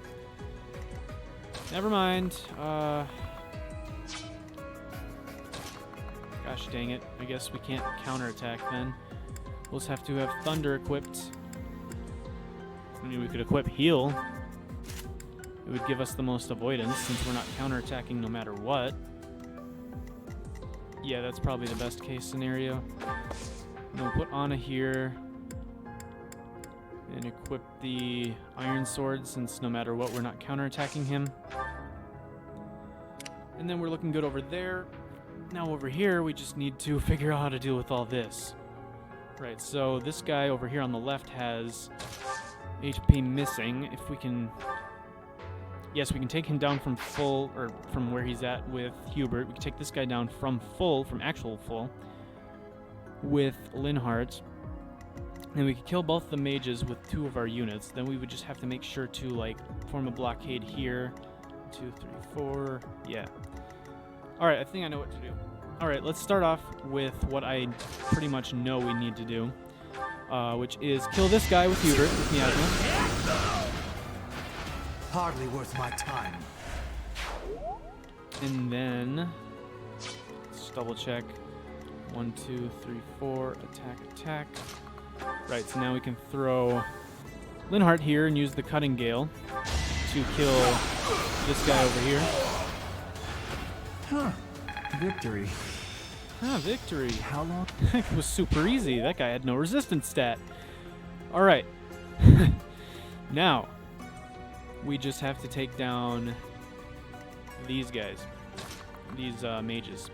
Never mind. Gosh dang it. I guess we can't counterattack then. We'll just have to have Thunder equipped. I mean, we could equip Heal. It would give us the most avoidance since we're not counterattacking no matter what. Yeah, that's probably the best case scenario. And we'll put Anna here and equip the Iron Sword since no matter what we're not counterattacking him. And then we're looking good over there. Now over here we just need to figure out how to deal with all this. Right, so this guy over here on the left has HP missing. If we can Yes, we can take him down from full, or from where he's at with Hubert. We can take this guy down from full, from actual full, with Linhardt. And we could kill both the mages with 2 of our units. Then we would just have to make sure to, like, form a blockade here. 2, 3, 4. Yeah. Alright, I think I know what to do. Alright, let's start off with what I pretty much know we need to do. Which is kill this guy with Hubert, with Miasma. Hardly worth my time. And then, let's double check. 1, 2, 3, 4. Attack, attack. Right, so now we can throw Linhardt here and use the Cutting Gale to kill this guy over here. Huh. Victory. Ah, victory. How long? It was super easy. That guy had no resistance stat. Alright. Now, we just have to take down these guys. These mages.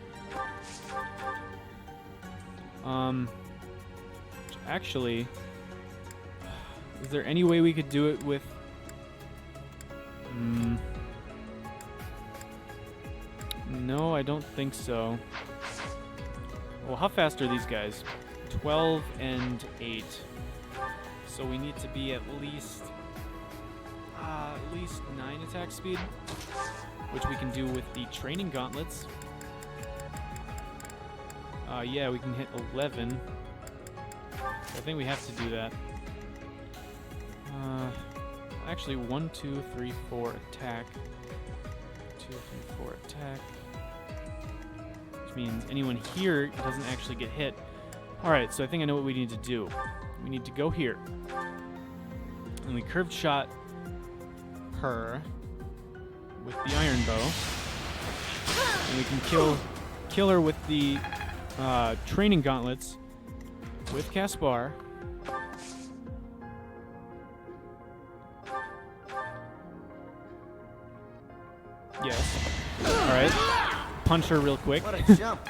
Actually, is there any way we could do it with... No, I don't think so. Well, how fast are these guys? 12 and 8. So we need to be at least 9 attack speed, which we can do with the training gauntlets. Yeah, we can hit 11. I think we have to do that. Actually, 1, 2, 3, 4 attack. 2, 3, 4 attack. Which means anyone here doesn't actually get hit. Alright, so I think I know what we need to do. We need to go here. And we curved shot her with the iron bow. And we can kill her with the training gauntlets with Caspar. Yes. Alright. Punch her real quick. What a jump.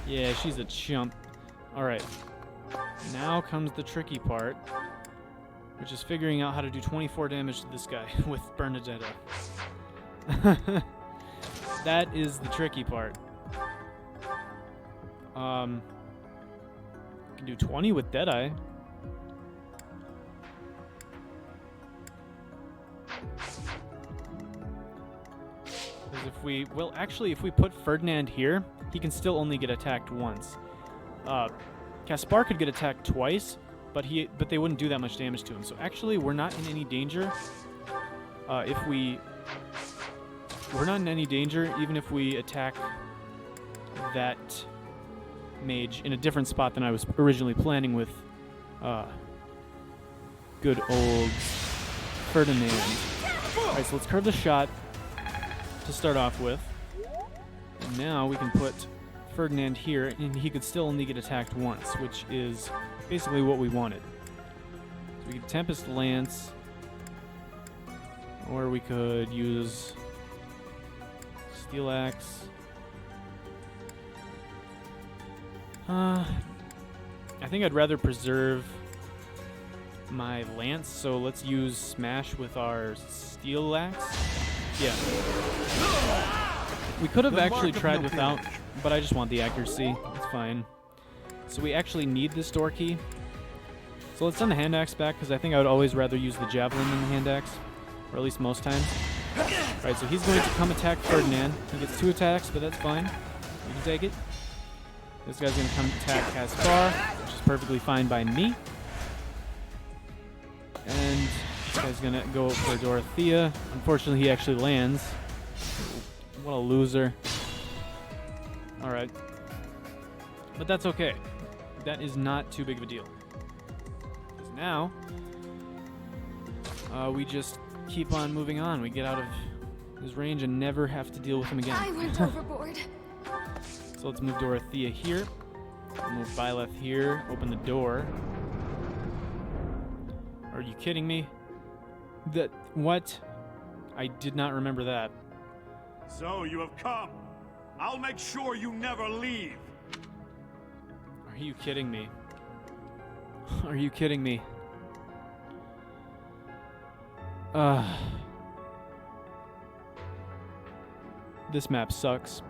Yeah, she's a chump. Alright. Now comes the tricky part, which is figuring out how to do 24 damage to this guy with Bernadetta. That is the tricky part. Can do 20 with Deadeye. Because if we, well, actually, if we put Ferdinand here, he can still only get attacked once. Caspar could get attacked twice, but they wouldn't do that much damage to him. So actually, we're not in any danger. We're not in any danger even if we attack that mage in a different spot than I was originally planning with good old Ferdinand. Alright, so let's curve the shot to start off with. And now we can put Ferdinand here, and he could still only get attacked once, which is basically what we wanted. So we could Tempest Lance, or we could use Steel Axe. I think I'd rather preserve my lance, so let's use Smash with our Steel Axe. Yeah. We could have actually tried without, but I just want the accuracy. It's fine. So we actually need this door key. So let's send the hand axe back, because I think I would always rather use the javelin than the hand axe, or at least most times. Right, so he's going to come attack Ferdinand. He gets 2 attacks, but that's fine. We can take it. This guy's going to come attack Caspar, which is perfectly fine by me. And this guy's going to go for Dorothea. Unfortunately, he actually lands. What a loser. Alright. But that's okay. That is not too big of a deal. Because now, we just keep on moving on. We get out of his range and never have to deal with him again. I went overboard. So let's move Dorothea here. Move Byleth here. Open the door. Are you kidding me? What? I did not remember that. So you have come. I'll make sure you never leave. Are you kidding me? Are you kidding me? This map sucks.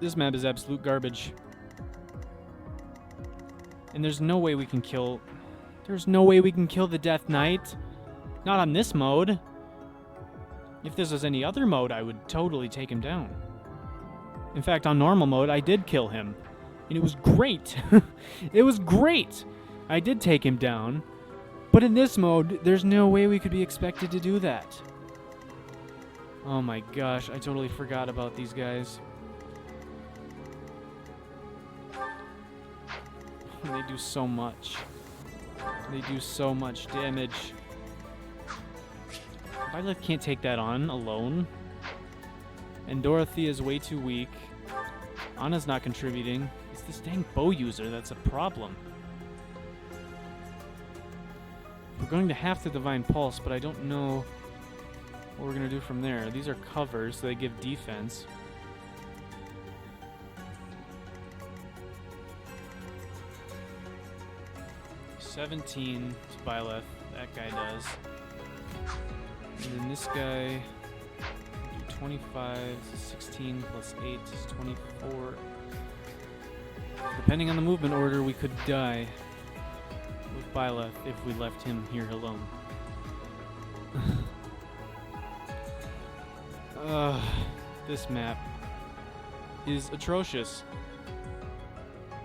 This map is absolute garbage. And there's no way we can kill... There's no way we can kill the Death Knight. Not on this mode. If this was any other mode, I would totally take him down. In fact, on normal mode, I did kill him. And it was great. It was great. I did take him down. But in this mode, there's no way we could be expected to do that. Oh my gosh, I totally forgot about these guys. They do so much. They do so much damage. Violet can't take that on alone. And Dorothy is way too weak. Anna's not contributing. It's this dang bow user that's a problem. We're going to have to Divine Pulse, but I don't know what we're going to do from there. These are covers, so they give defense. $17 to Byleth. That guy does. And then this guy... 25, 16 plus 8 is 24. Depending on the movement order, we could die with Byleth if we left him here alone. This map is atrocious.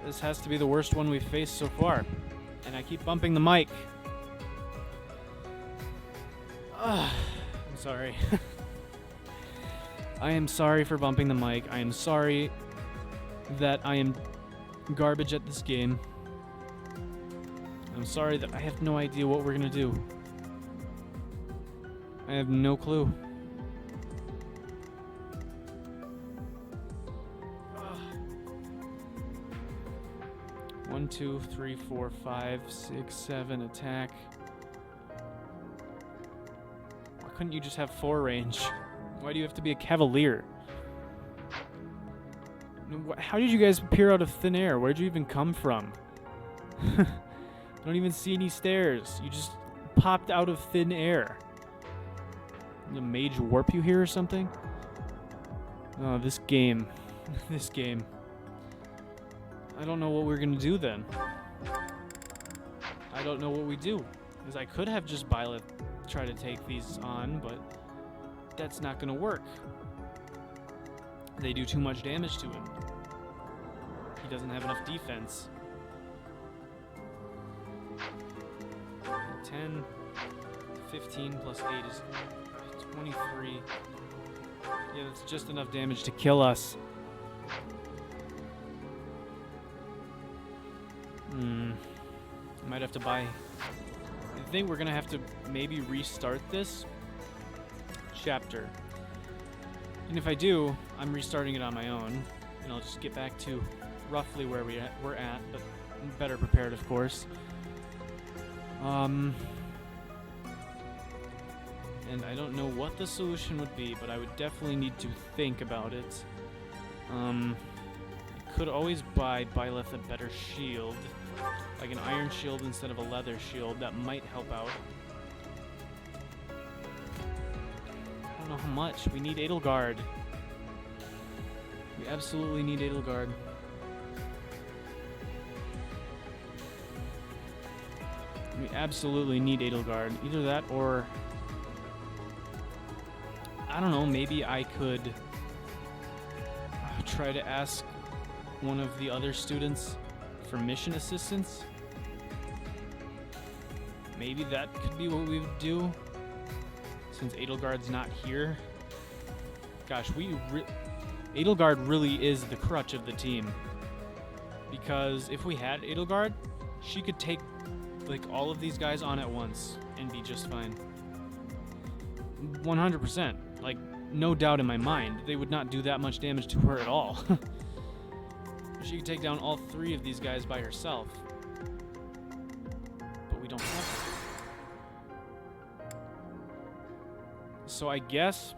This has to be the worst one we've faced so far. And I keep bumping the mic. I'm sorry. I am sorry for bumping the mic. I am sorry that I am garbage at this game. I'm sorry that I have no idea what we're gonna do. I have no clue. One, 2, 3, 4, 5, 6, 7 attack. Why couldn't you just have 4 range? Why do you have to be a cavalier? How did you guys appear out of thin air? Where'd you even come from? I don't even see any stairs. You just popped out of thin air. Did a mage warp you here or something? Oh, this game. This game. I don't know what we're gonna do then. I don't know what we do. Because I could have just Byleth try to take these on, but that's not gonna work. They do too much damage to him. He doesn't have enough defense. 10, 15 plus 8 is 23. Yeah, that's just enough damage to kill us. I might have to buy... I think we're gonna have to maybe restart this chapter. And if I do, I'm restarting it on my own, and I'll just get back to roughly where we're at, but better prepared, of course. And I don't know what the solution would be, but I would definitely need to think about it. I could always buy Byleth a better shield, like an iron shield instead of a leather shield. That might help out. I don't know how much. We need Edelgard. We absolutely need Edelgard. We absolutely need Edelgard. Either that or... I don't know, maybe I could try to ask one of the other students for mission assistance. Maybe that could be what we would do, since Edelgard's not here. Gosh, Edelgard really is the crutch of the team. Because if we had Edelgard, she could take like all of these guys on at once and be just fine. 100%. Like, no doubt in my mind. They would not do that much damage to her at all. She could take down all 3 of these guys by herself. But we don't have to. So I guess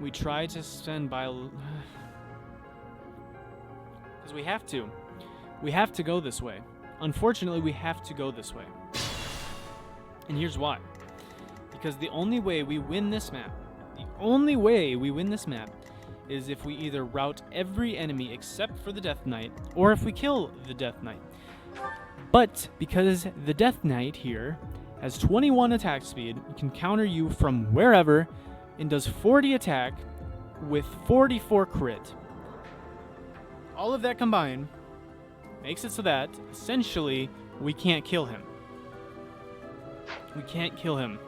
we try to send because we have to. We have to go this way. Unfortunately, we have to go this way. And here's why. Because the only way we win this map, is if we either rout every enemy except for the Death Knight, or if we kill the Death Knight. But because the Death Knight here has 21 attack speed, it can counter you from wherever, and does 40 attack with 44 crit. All of that combined makes it so that, essentially, we can't kill him. We can't kill him.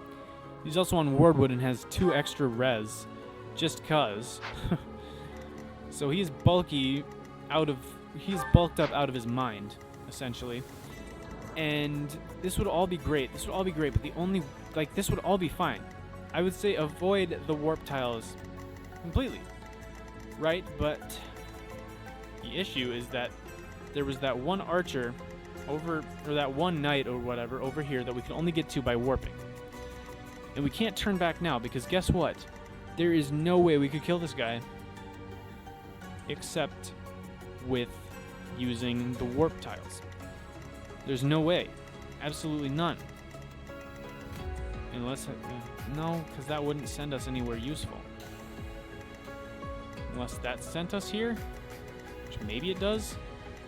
He's also on Wardwood and has 2 extra res, just cuz. So he's bulked up out of his mind, essentially. And this would all be great. This would all be great, but this would all be fine. I would say avoid the warp tiles completely, right? But the issue is that there was that one archer or that one knight or whatever over here that we can only get to by warping. And we can't turn back now because guess what? There is no way we could kill this guy except with using the warp tiles. There's no way. Absolutely none. Unless... no, because that wouldn't send us anywhere useful. Unless that sent us here, which maybe it does.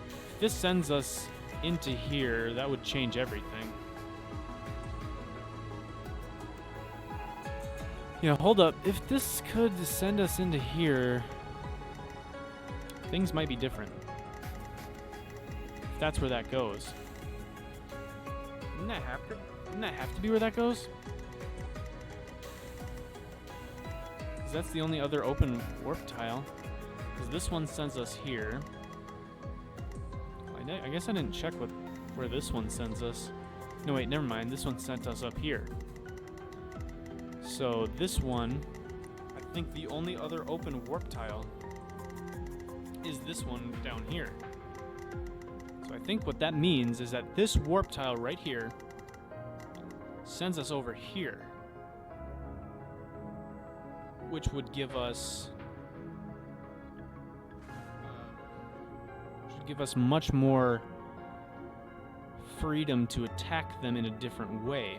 If this sends us into here, that would change everything. Yeah, hold up. If this could send us into here, things might be different. If that's where that goes. Wouldn't that have to be where that goes? Because that's the only other open warp tile. Because this one sends us here. I guess I didn't check where this one sends us. No, wait, never mind. This one sent us up here. So this one, I think the only other open warp tile is this one down here. So I think what that means is that this warp tile right here sends us over here, which would give us much more freedom to attack them in a different way.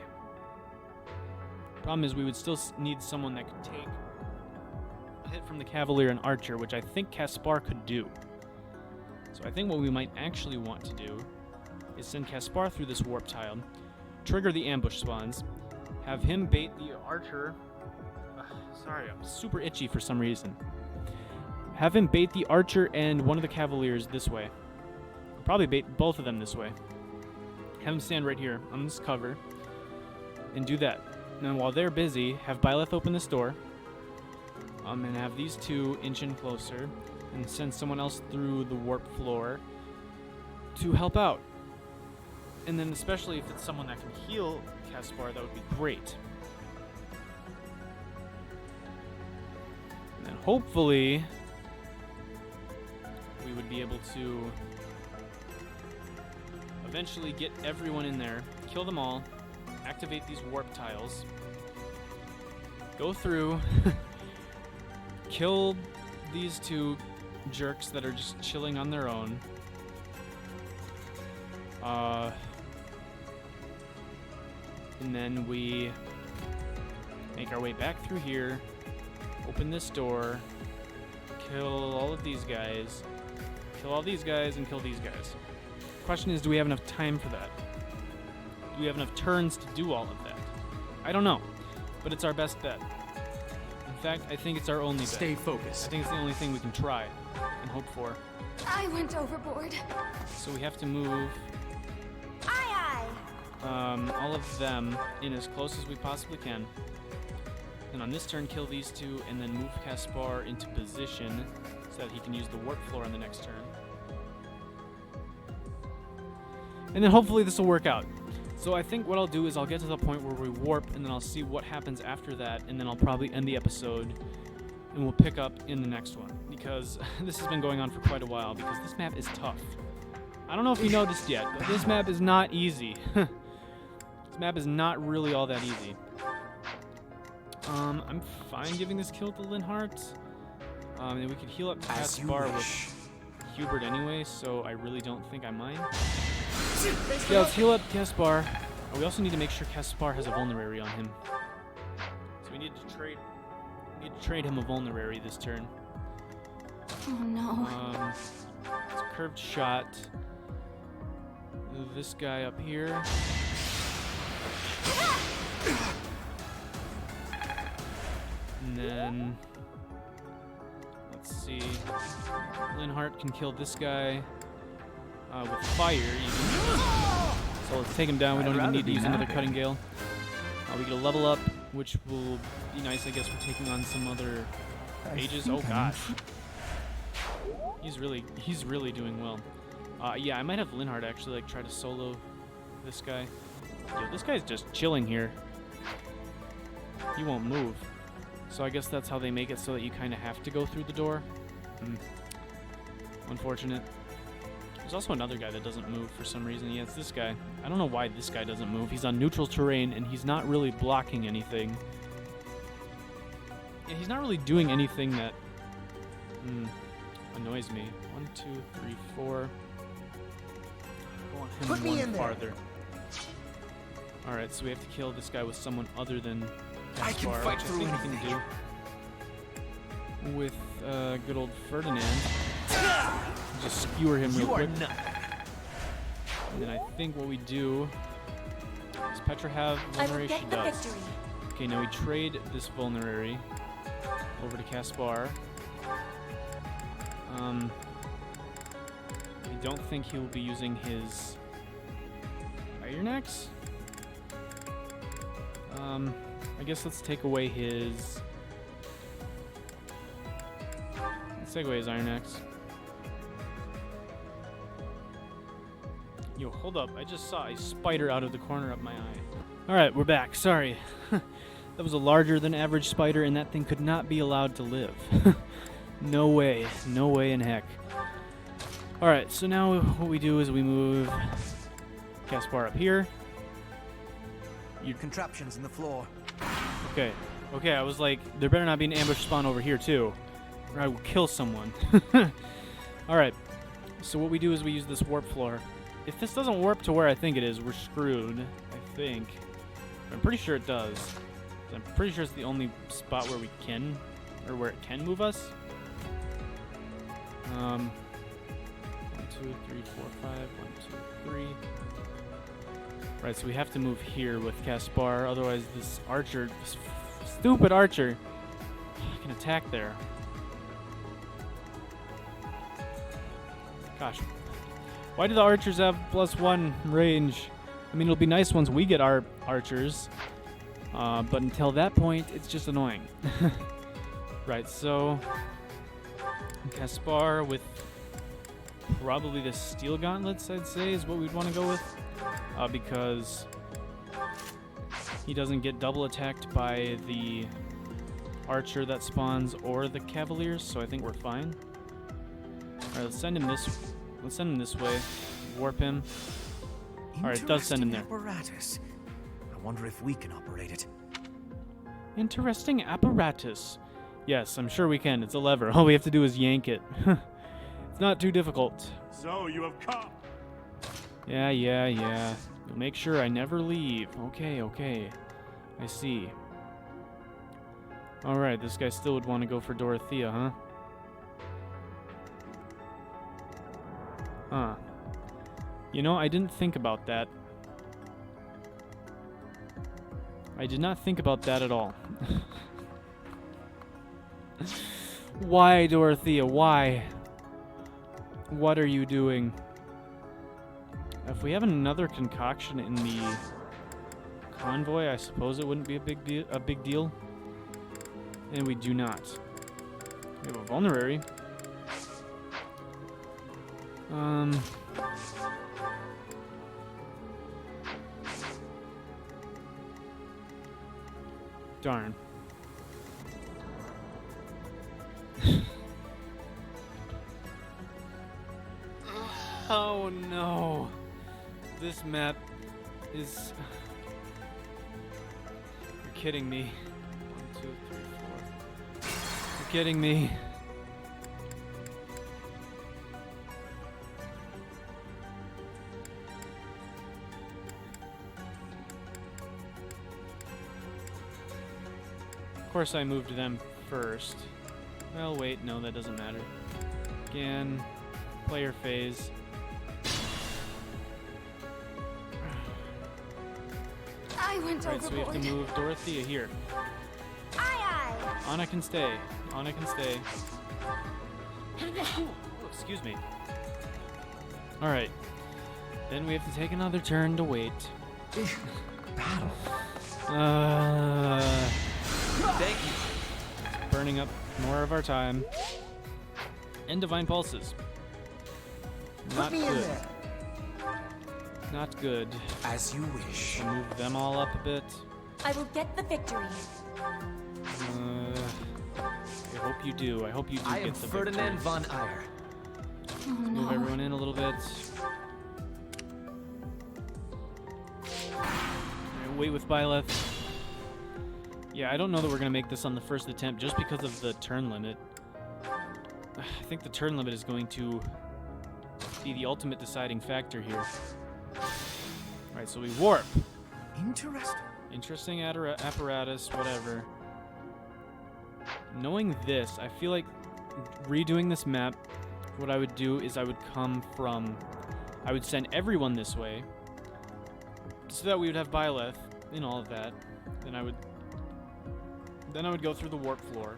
Problem is we would still need someone that could take a hit from the Cavalier and Archer, which I think Caspar could do. So I think what we might actually want to do is send Caspar through this warp tile, trigger the ambush spawns, have him bait the Archer. Sorry, I'm super itchy for some reason. Have him bait the Archer and one of the Cavaliers this way. I'll probably bait both of them this way. Have him stand right here on this cover and do that. And while they're busy, have Byleth open this door, and have these two inch in closer, and send someone else through the warp floor to help out. And then especially if it's someone that can heal Caspar, that would be great. And then hopefully we would be able to eventually get everyone in there, kill them all, activate these warp tiles, go through, kill these two jerks that are just chilling on their own, and then we make our way back through here, open this door, kill all of these guys, kill all these guys, and kill these guys. The question is, do we have enough time for that? Do we have enough turns to do all of that? I don't know, but it's our best bet. In fact, I think it's our only bet. Stay focused. I think it's the only thing we can try and hope for. I went overboard. So we have to move all of them in as close as we possibly can. And on this turn, kill these two, and then move Caspar into position so that he can use the warp floor on the next turn. And then hopefully this will work out. So I think what I'll do is I'll get to the point where we warp, and then I'll see what happens after that, and then I'll probably end the episode, and we'll pick up in the next one, because this has been going on for quite a while, because this map is tough. I don't know if you noticed yet, but this map is not easy. This map is not really all that easy. I'm fine giving this kill to Linhardt. And we could heal up Caspar with Hubert anyway, so I really don't think I mind. Yeah, let's heal up Caspar. We also need to make sure Caspar has a vulnerary on him. So we need to trade him a vulnerary this turn. Oh no. It's a curved shot. This guy up here. And then let's see. Linhardt can kill this guy with fire even. So let's take him down. We don't even need to use another cutting gale. We get a level up, which will be nice, I guess, for taking on some other mages. Oh gosh. He's really doing well. Yeah, I might have Linhardt actually like try to solo this guy. Yo, this guy's just chilling here. He won't move. So I guess that's how they make it so that you kind of have to go through the door. Unfortunate. There's also another guy that doesn't move for some reason. Yeah, it's this guy. I don't know why this guy doesn't move. He's on neutral terrain and he's not really blocking anything. Yeah, he's not really doing anything that annoys me. 1, 2, 3, 4. I want him Put me in there. farther. Alright, so we have to kill this guy with someone other than I can Caspar, fight which through I think we anything. can do. With good old Ferdinand. Just skewer him real quick. And then I think what we do... Does Petra have vulnerary? She does. Okay, now we trade this vulnerary over to Caspar. I don't think he will be using his Iron Axe. I guess let's take away his... Let's take away his Iron Axe. Yo, hold up. I just saw a spider out of the corner of my eye. Alright, we're back. Sorry. That was a larger than average spider, and that thing could not be allowed to live. No way. No way in heck. Alright, so now what we do is we move Caspar up here. Contraptions in the floor. Okay. Okay, I was like, there better not be an ambush spawn over here, too. Or I will kill someone. Alright. So what we do is we use this warp floor. If this doesn't warp to where I think it is, we're screwed. I think. I'm pretty sure it does. I'm pretty sure it's the only spot where we can, or where it can move us. 1, 2, 3, 4, 5. 1, 2, 3. Right, so we have to move here with Caspar, otherwise this archer, this stupid archer, can attack there. Gosh. Why do the archers have +1 range? I mean, it'll be nice once we get our archers, but until that point, it's just annoying. Right, so Caspar with probably the steel gauntlets, I'd say, is what we'd want to go with, because he doesn't get double attacked by the archer that spawns or the cavaliers, so I think we're fine. All right, let's send him this. Let's send him this way. Warp him. All right, it does send him there. Apparatus. I wonder if we can operate it. Interesting apparatus. Yes, I'm sure we can. It's a lever. All we have to do is yank it. It's not too difficult. So you have come. Yeah. You'll make sure I never leave. Okay. I see. All right, this guy still would want to go for Dorothea, huh? Huh. You know, I didn't think about that. I did not think about that at all. Why, Dorothea? Why? What are you doing? If we have another concoction in the convoy, I suppose it wouldn't be a big deal. And we do not. We have a vulnerary. Darn. Oh no. This map is... You're kidding me. 1, 2, 3, 4. You're kidding me. course I moved them first. Well, wait, no, that doesn't matter. Again, player phase. I went Alright, so we have to move Dorothea here. Aye, Anna can stay. Anna can stay. Oh, excuse me. Alright. Then we have to take another turn to wait. Battle. Thank you. Burning up more of our time. And Divine Pulses. Not good. Not good. As you wish. We'll move them all up a bit. I will get the victory. I hope you do. I hope you do I get am the Ferdinand victory. von Eyre. Oh Move no. everyone in a little bit. Alright, wait with Byleth. Yeah, I don't know that we're going to make this on the first attempt just because of the turn limit. I think the turn limit is going to be the ultimate deciding factor here. Alright, so we warp. Interesting. Interesting apparatus, whatever. Knowing this, I feel like redoing this map, what I would do is I would send everyone this way, so that we would have Byleth and all of that. Then I would go through the warp floor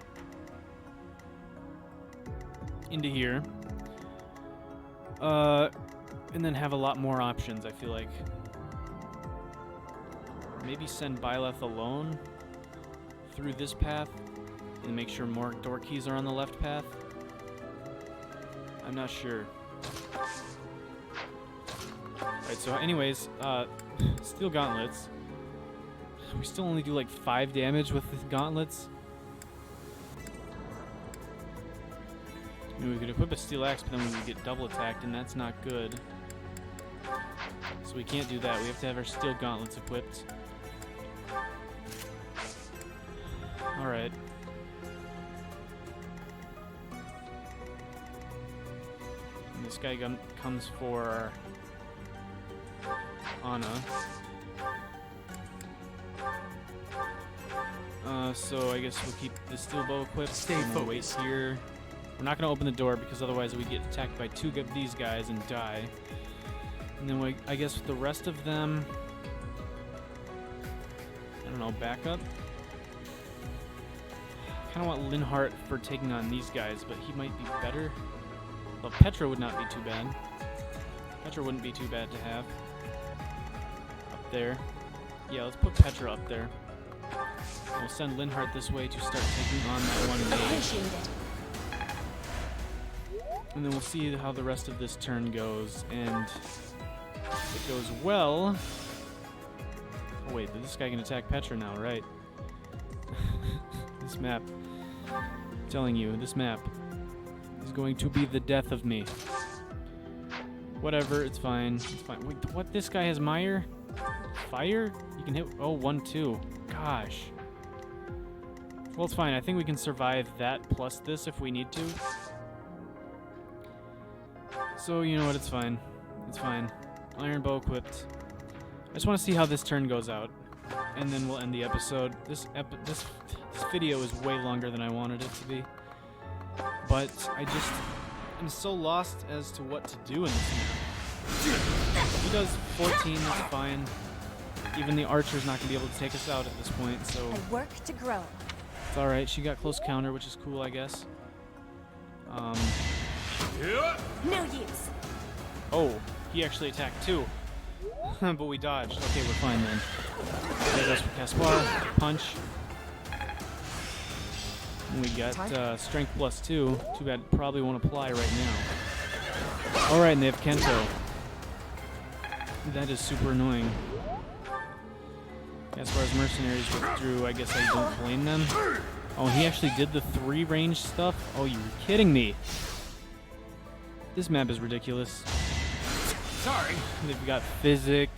into here, and then have a lot more options. I feel like maybe send Byleth alone through this path and make sure more door keys are on the left path. I'm not sure. Alright, so anyways, Steel Gauntlets. We still only do like 5 damage with the Gauntlets. I mean, we could equip a Steel Axe, but then we would get double attacked, and that's not good. So we can't do that. We have to have our Steel Gauntlets equipped. Alright. And this guy comes for Anna. So I guess we'll keep the steel bow equipped. Stay and we'll wait focused. here. We're not going to open the door because otherwise we get attacked by 2 of these guys and die. And then I guess with the rest of them, I don't know, back up. I kind of want Linhardt for taking on these guys, but he might be better. Well, Petra would not be too bad. Petra wouldn't be too bad to have. Up there. Yeah, let's put Petra up there. We'll send Linhardt this way to start taking on that one mage. Appreciate it. And then we'll see how the rest of this turn goes. And if it goes well... Oh wait, this guy can attack Petra now, right? This map. I'm telling you, this map is going to be the death of me. Whatever, it's fine. It's fine. Wait, what? This guy has Mire? Fire? You can hit... Oh, 1-2. Gosh. Well, it's fine. I think we can survive that plus this if we need to. So, you know what? It's fine. It's fine. Iron bow equipped. I just want to see how this turn goes out. And then we'll end the episode. This video is way longer than I wanted it to be. But I'm so lost as to what to do in this map. He does 14, that's fine. Even the archer's not going to be able to take us out at this point, so... I work to grow. It's alright, she got close counter, which is cool, I guess. No use. Oh, he actually attacked too. But we dodged. Okay, we're fine then. There goes for Caspar. Punch. And we got strength plus 2. Too bad it probably won't apply right now. Alright, and they have Kento. That is super annoying. Caspar's mercenaries withdrew. I guess I don't blame them. Oh, he actually did the 3 range stuff? Oh, you're kidding me. This map is ridiculous. Sorry. They've got physic.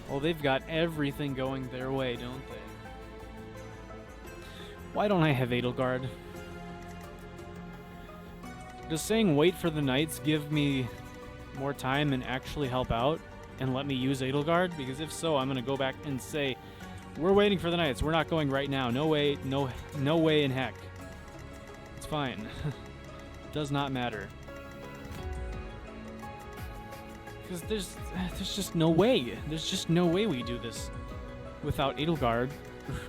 Oh, they've got everything going their way, don't they? Why don't I have Edelgard? Does saying wait for the knights give me more time and actually help out and let me use Edelgard? Because if so, I'm going to go back and say, We're waiting for the knights. We're not going right now. No way. No way in heck. It's fine. Does not matter. Because there's just no way. There's just no way we do this without Edelgard.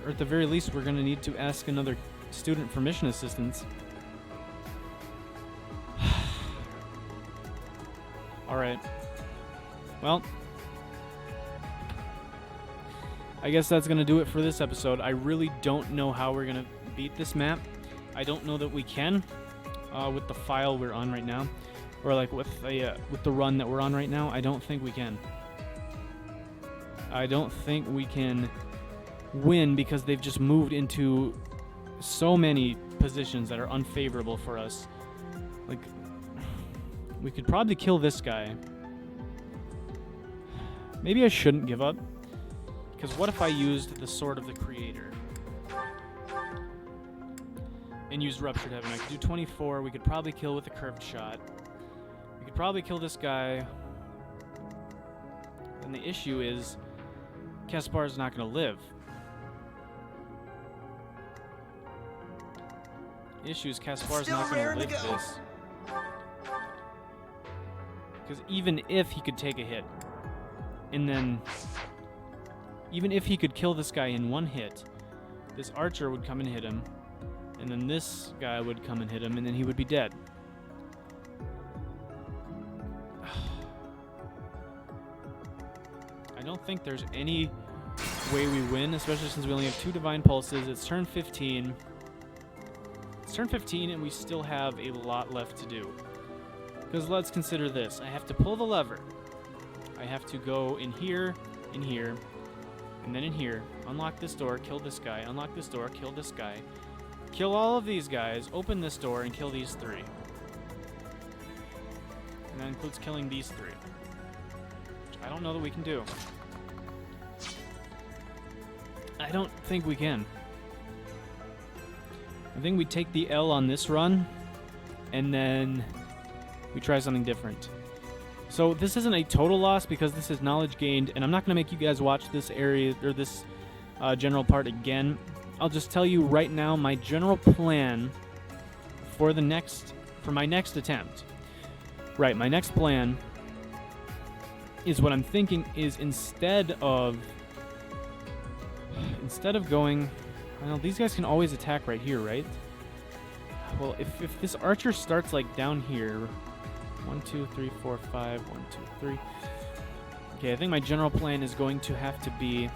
Or at the very least, we're going to need to ask another student for mission assistance. Alright. Well, I guess that's going to do it for this episode. I really don't know how we're going to beat this map. I don't know that we can with the file we're on right now. Or like with the run that we're on right now. I don't think we can. I don't think we can win because they've just moved into so many positions that are unfavorable for us. Like, we could probably kill this guy. Maybe I shouldn't give up. Because what if I used the Sword of the Creator? And used Ruptured Heaven. I could do 24. We could probably kill with a curved shot. We could probably kill this guy. And the issue is, Caspar's not going to live. The issue is Caspar's not going to live this. Because even if he could take a hit, and then even if he could kill this guy in one hit, this archer would come and hit him, and then this guy would come and hit him, and then he would be dead. I don't think there's any way we win, especially since we only have 2 Divine Pulses. It's turn 15. It's turn 15, and we still have a lot left to do. Because let's consider this. I have to pull the lever. I have to go in here, and then in here. Unlock this door, kill this guy. Unlock this door, kill this guy. Kill all of these guys, open this door, and kill these 3. And that includes killing these 3. Which I don't know that we can do. I don't think we can. I think we take the L on this run, and then we try something different. So this isn't a total loss because this is knowledge gained, and I'm not going to make you guys watch this area or this general part again. I'll just tell you right now my general plan for my next attempt. Right, my next plan is what I'm thinking is instead of going, well, these guys can always attack right here, right? Well, if this archer starts like down here, 1, 2, 3, 4, 5, 1, 2, 3. Okay, I think my general plan is going to have to be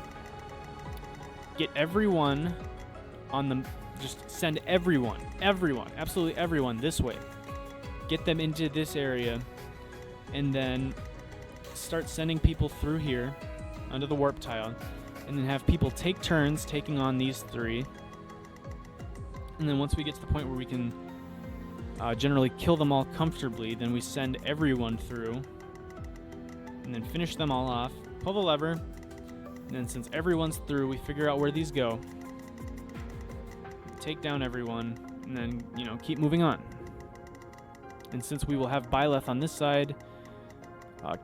get everyone on the, just send everyone, absolutely everyone this way. Get them into this area, and then start sending people through here under the warp tile, and then have people take turns taking on these 3. And then once we get to the point where we can generally kill them all comfortably, then we send everyone through, and then finish them all off, pull the lever, and then since everyone's through, we figure out where these go, take down everyone, and then, you know, keep moving on. And since we will have Byleth on this side,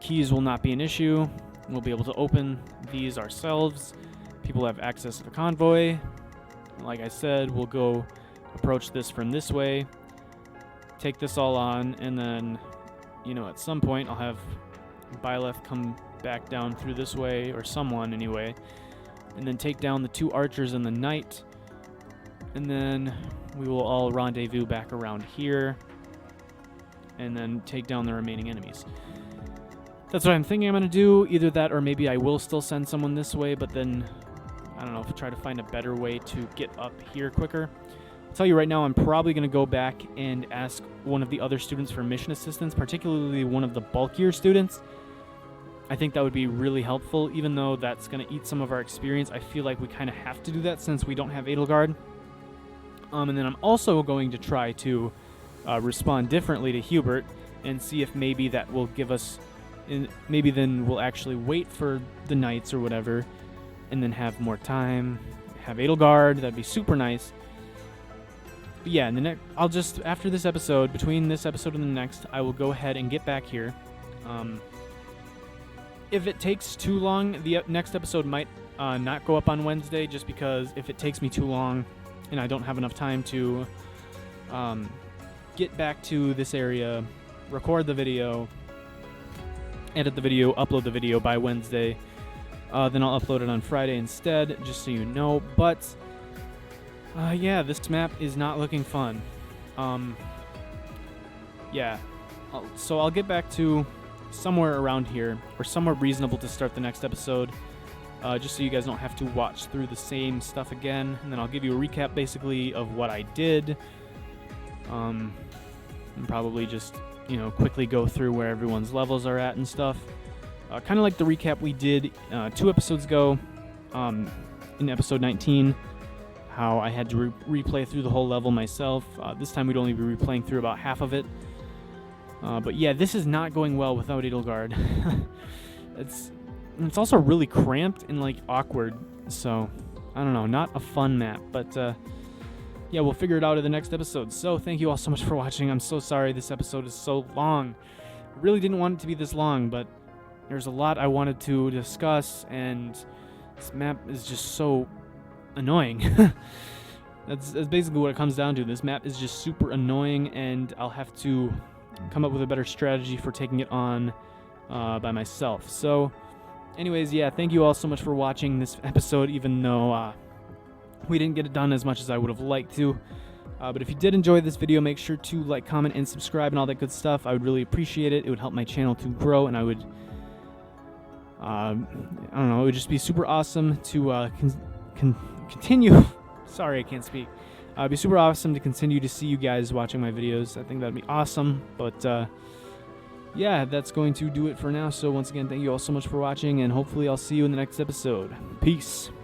keys will not be an issue. We'll be able to open these ourselves. People have access to the convoy. Like I said, we'll go approach this from this way, take this all on, and then, you know, at some point I'll have Byleth come back down through this way, or someone anyway, and then take down the 2 archers and the knight, and then we will all rendezvous back around here, and then take down the remaining enemies. That's what I'm thinking I'm going to do. Either that, or maybe I will still send someone this way, but then, I don't know, try to find a better way to get up here quicker. I'll tell you right now, I'm probably going to go back and ask one of the other students for mission assistance, particularly one of the bulkier students. I think that would be really helpful, even though that's going to eat some of our experience. I feel like we kind of have to do that since we don't have Edelgard. And then I'm also going to try to respond differently to Hubert and see if maybe that will give us, maybe then we'll actually wait for the knights or whatever, and then have more time, have Edelgard. That'd be super nice. But yeah, and the I'll just, after this episode, between this episode and the next, I will go ahead and get back here. If it takes too long, the next episode might not go up on Wednesday, just because if it takes me too long and I don't have enough time to get back to this area, record the video, edit the video, upload the video by Wednesday, then I'll upload it on Friday instead, just so you know. But yeah, this map is not looking fun. Yeah, so I'll get back to somewhere around here, or somewhere reasonable to start the next episode, just so you guys don't have to watch through the same stuff again. And then I'll give you a recap basically of what I did, and probably just, you know, quickly go through where everyone's levels are at and stuff. Kind of like the recap we did 2 episodes ago, in episode 19, how I had to replay through the whole level myself. This time we'd only be replaying through about half of it. But yeah, this is not going well without Edelgard. It's also really cramped and like awkward, so I don't know, not a fun map. But yeah, we'll figure it out in the next episode. So thank you all so much for watching. I'm so sorry this episode is so long. I really didn't want it to be this long, but there's a lot I wanted to discuss, and this map is just so annoying. That's basically what it comes down to. This map is just super annoying, and I'll have to come up with a better strategy for taking it on by myself. So anyways, yeah, thank you all so much for watching this episode, even though we didn't get it done as much as I would have liked to. But if you did enjoy this video, make sure to like, comment, and subscribe and all that good stuff. I would really appreciate it. It would help my channel to grow, and I would I don't know, it would just be super awesome to continue. Sorry, I can't speak. It'd be super awesome to continue to see you guys watching my videos. I think that'd be awesome. But yeah, that's going to do it for now. So once again, thank you all so much for watching, and hopefully I'll see you in the next episode. Peace.